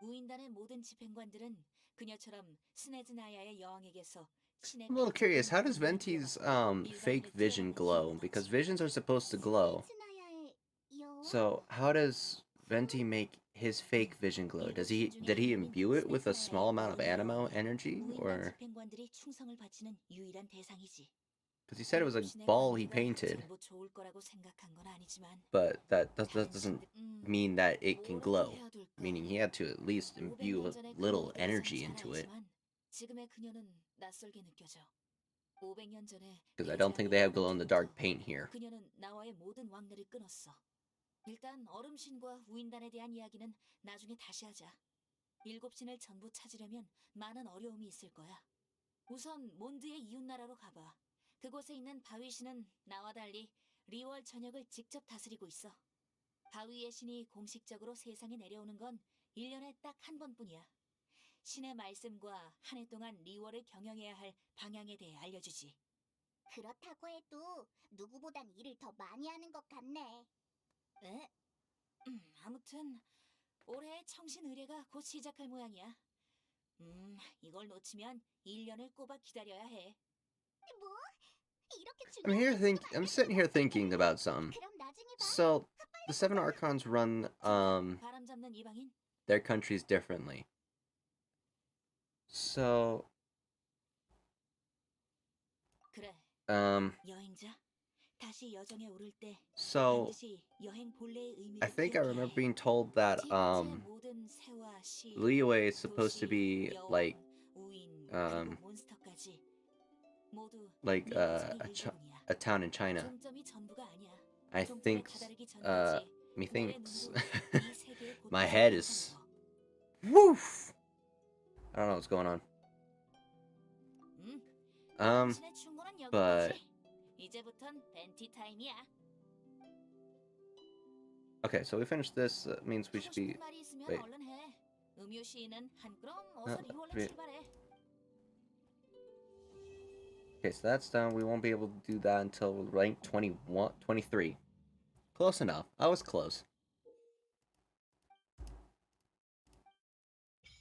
우인단의 모든 집행관들은 그녀처럼 스네즈나야의 여왕에게서 신의 I'm a little curious. How does Venti's fake vision glow? Because visions are supposed to glow. 스네즈나야의 여왕? So how does Venti make his fake vision glow? Did he imbue it with a small amount of animo energy, 우인단 or 집행관들이 충성을 바치는 유일한 대상이지. because he said it was a 신의 ball he 관계가 painted, 전부 좋을 거라고 생각한 건 아니지만 but that 다른 doesn't 신들- mean that it can 뭐라고 glow. 해야 될까? Meaning he had to at least imbue a 500년 전의 little 그녀에 energy 대해서는 into 잘 it. 알지만 지금의 그녀는 낯설게 느껴져. 500년 전에 Because I don't think they have glow in the dark paint here. 그녀는 나와의 모든 왕래를 끊었어. 일단 얼음신과 우인단에 대한 이야기는 나중에 다시 하자. 7신을 전부 찾으려면 많은 어려움이 있을 거야. 우선 몬드의 이웃나라로 가봐. 그곳에 있는 바위신은 나와 달리 리월 전역을 직접 다스리고 있어. 바위의 신이 공식적으로 세상에 내려오는 건 1년에 딱 한 번뿐이야. 신의 말씀과 한 해 동안 리월을 경영해야 할 방향에 대해 알려주지. 그렇다고 해도 누구보단 일을 더 많이 하는 것 같네. 에? 아무튼 올해 청신 의례가 곧 시작할 모양이야. 이걸 놓치면 1년을 꼬박 기다려야 해. 뭐? 이렇게 I'm sitting here thinking about something. 그럼 나중에 봐. So the seven archons run 바람 잡는 이방인? their countries differently. So 그래, um 여행자. 다시 여정에 오를 때 so 반드시 여행 본래의 의미를 I think I 기억해야 remember 해. being told that 지구의 모든 새와 씨, Liyue is supposed to 도시, be 여왕, like 우인, um, 그리고 몬스터까지 모두 like 네 여정의 일부분이야. a town in China. 종점이 전부가 아니야. I 종점에 think 다다르기 uh 전까지 methinks 너의 눈으로 이 세계의 my 곳곳을 head is 펼쳐내고. woof. I don't know what's going on. 응? Um 당신의 충고는 but- 여기까지. 이제부턴 벤티 타임이야. okay, so we finished this. Means we 하고 should be 싶은 말이 있으면 wait. 얼른 해. 음유 시인은 한 그럼 어서 리월로 wait. 출발해. Okay, so that's done. We won't be able to do that until rank 21, 23. Close enough. I was close.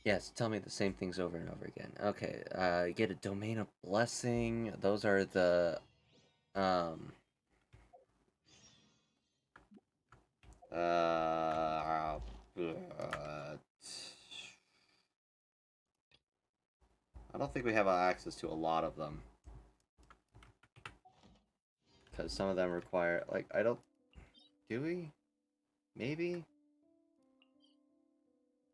Yes, tell me the same things over and over again. Okay, get a domain of blessing. Those are the I don't think we have access to a lot of them. Because some of them require, like, I don't... Do we? Maybe?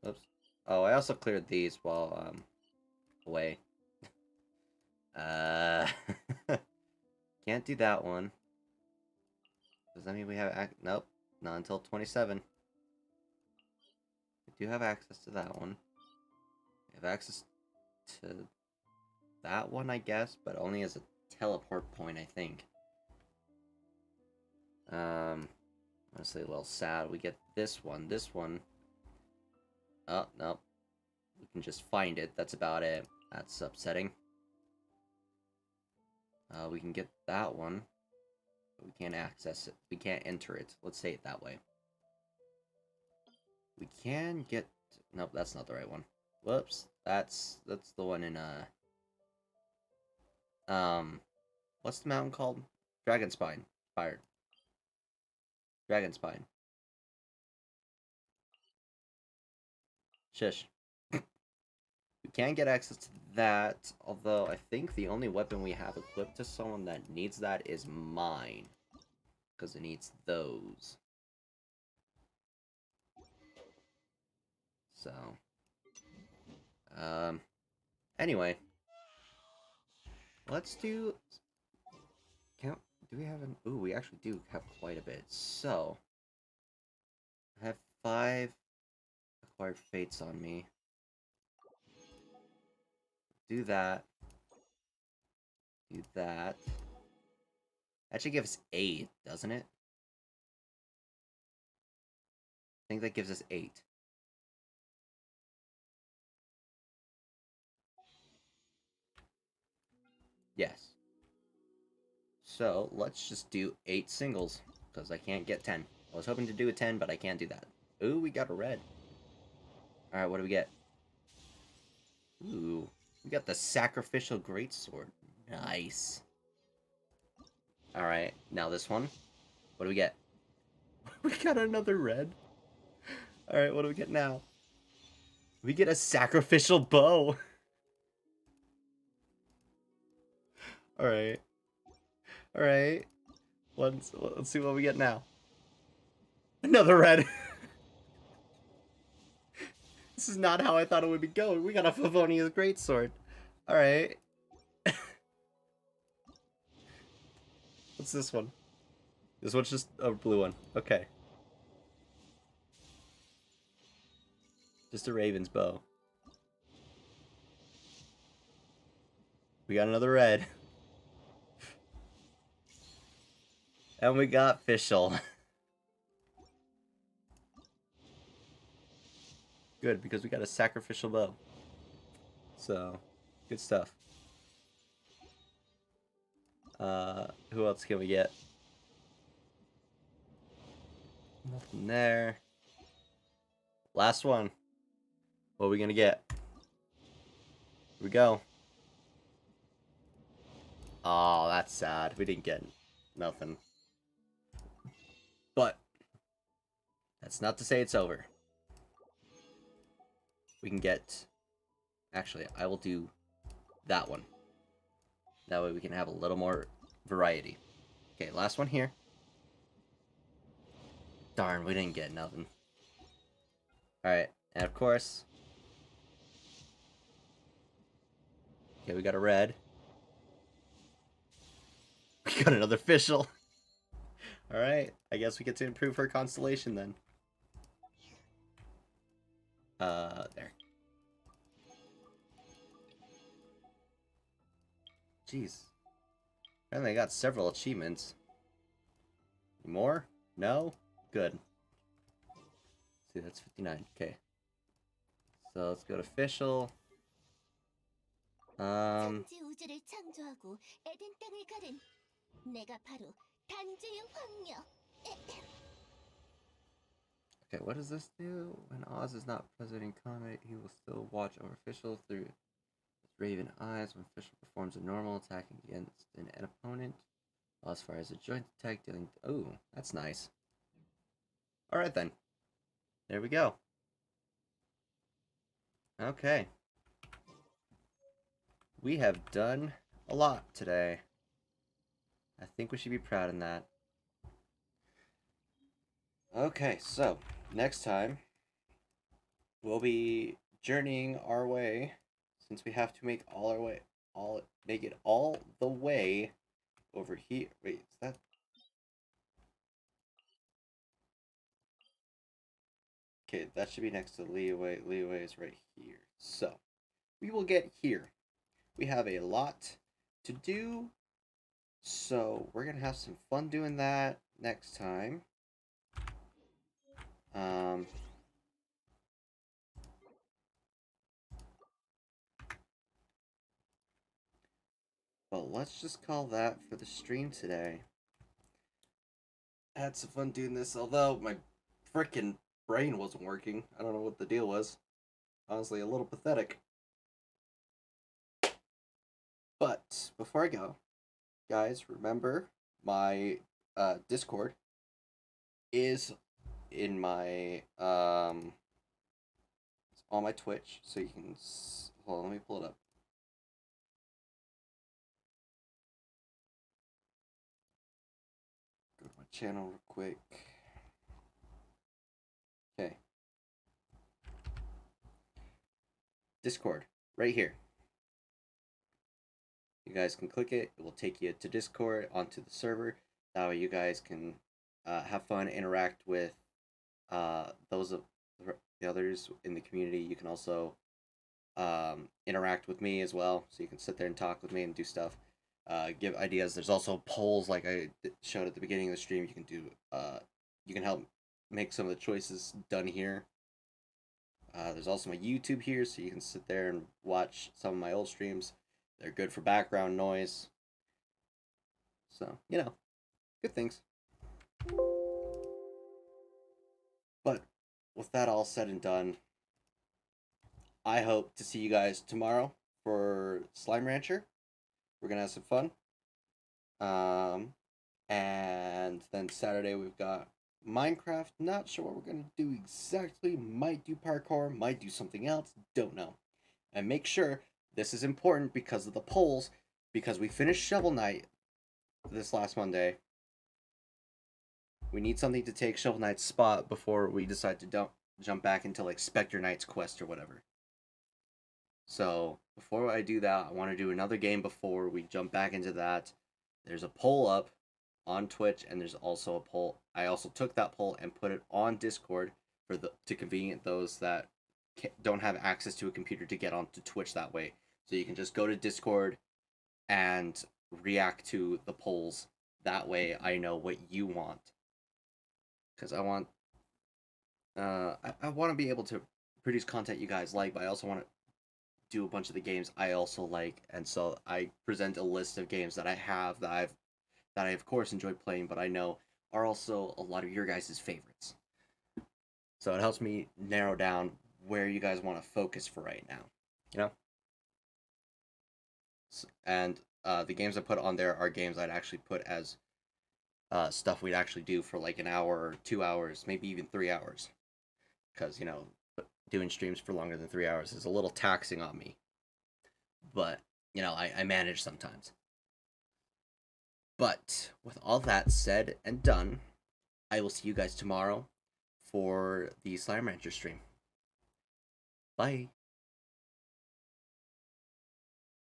Oops. Oh, I also cleared these while, away. Can't do that one. Does that mean we have nope, not until 27. We do have access to that one. We have access to that one, I guess, but only as a teleport point, I think. Honestly, a little sad. We get this one. This one. Oh, no. We can just find it. That's about it. That's upsetting. We can get that one. but we can't access it. We can't enter it. Let's say it that way. We can get... Nope, that's not the right one. Whoops. That's the one in, what's the mountain called? Dragonspine. Fire. Dragonspine. Shush. We can get access to that, although I think the only weapon we have equipped to someone that needs that is mine. Because it needs those. So. Anyway. Let's do... Do we have an... Ooh, we actually do have quite a bit. So. I have 5 acquired fates on me. Do that. Do that. That should give us 8, doesn't it? I think that gives us 8. Yes. So, let's just do 8 singles, because I can't get 10. I was hoping to do a 10, but I can't do that. Ooh, we got a red. Alright, what do we get? Ooh, we got the Sacrificial Greatsword. Nice. Alright, now this one. What do we get? We got another red. Alright, what do we get now? We get a Sacrificial Bow. Alright. Alright. Let's see what we get now. Another red. This is not how I thought it would be going. We got a Favonius Greatsword. Alright. What's this one? This one's just a blue one. Okay. Just a Raven's Bow. We got another red. And we got Fischl. Good, because we got a Sacrificial Bow. So, good stuff. Who else can we get? Nothing there. Last one. What are we gonna get? Here we go. Oh, that's sad. We didn't get nothing. But that's not to say it's over. We can get... Actually, I will do that one. That way we can have a little more variety. Okay, last one here. Darn, we didn't get nothing. Alright, and of course... Okay, we got a red. We got another Fischl. Alright, I guess we get to improve her constellation then. There. Jeez. Apparently I got several achievements. More? No? Good. Let's see, that's 59. Okay. So let's go to Fischl. 천지 우주를 창조하고 에덴 땅을 가른 내가 바로 단죄의 황녀. Okay, what does this do? When Oz is not present in combat, he will still watch over Fischl through his raven eyes. When Fischl performs a normal attack against an opponent, Oz fires a joint attack dealing... Oh, that's nice. Alright then. There we go. Okay. We have done a lot today. I think we should be proud in that. Okay, so next time we'll be journeying our way, since we have to make make it all the way over here. Wait, is that? Okay, that should be next to Liyue. Liyue is right here. So we will get here. We have a lot to do, so we're gonna have some fun doing that next time. But let's just call that for the stream today. had some fun doing this, although my frickin' brain wasn't working. I don't know what the deal was. Honestly, a little pathetic. But before I go, guys, remember my Discord is in my it's on my Twitch, so you can hold on, let me pull it up. Go to my channel real quick. Okay. Discord, right here. You guys can click it. It will take you to Discord, onto the server. That way you guys can have fun, interact with those of the others in the community. You can also interact with me as well. So you can sit there and talk with me and do stuff. Give ideas. There's also polls like I showed at the beginning of the stream. You can do you can help make some of the choices done here. There's also my YouTube here, so you can sit there and watch some of my old streams. They're good for background noise. So, you know, good things. But with that all said and done, I hope to see you guys tomorrow for Slime Rancher. We're going to have some fun. And then Saturday we've got Minecraft. Not sure what we're going to do exactly. Might do parkour, might do something else. Don't know. And make sure, this is important because of the polls, because we finished Shovel Knight this last Monday. We need something to take Shovel Knight's spot before we decide to jump back into like Spectre Knight's quest or whatever. So before I do that, I want to do another game before we jump back into that. There's a poll up on Twitch, and there's also a poll. I also took that poll and put it on Discord to convenient those that don't have access to a computer to get onto Twitch that way. So you can just go to Discord and react to the polls. That way I know what you want. Because I want I want to be able to produce content you guys like, but I also want to do a bunch of the games I also like, and so I present a list of games that I have that I of course enjoy playing, but I know are also a lot of your guys' favorites. So it helps me narrow down where you guys want to focus for right now, you know? And the games I put on there are games I'd actually put as stuff we'd actually do for like an hour or 2 hours, maybe even 3 hours. Because, you know, doing streams for longer than 3 hours is a little taxing on me. But, you know, I manage sometimes. But with all that said and done, I will see you guys tomorrow for the Slime Rancher stream. Bye.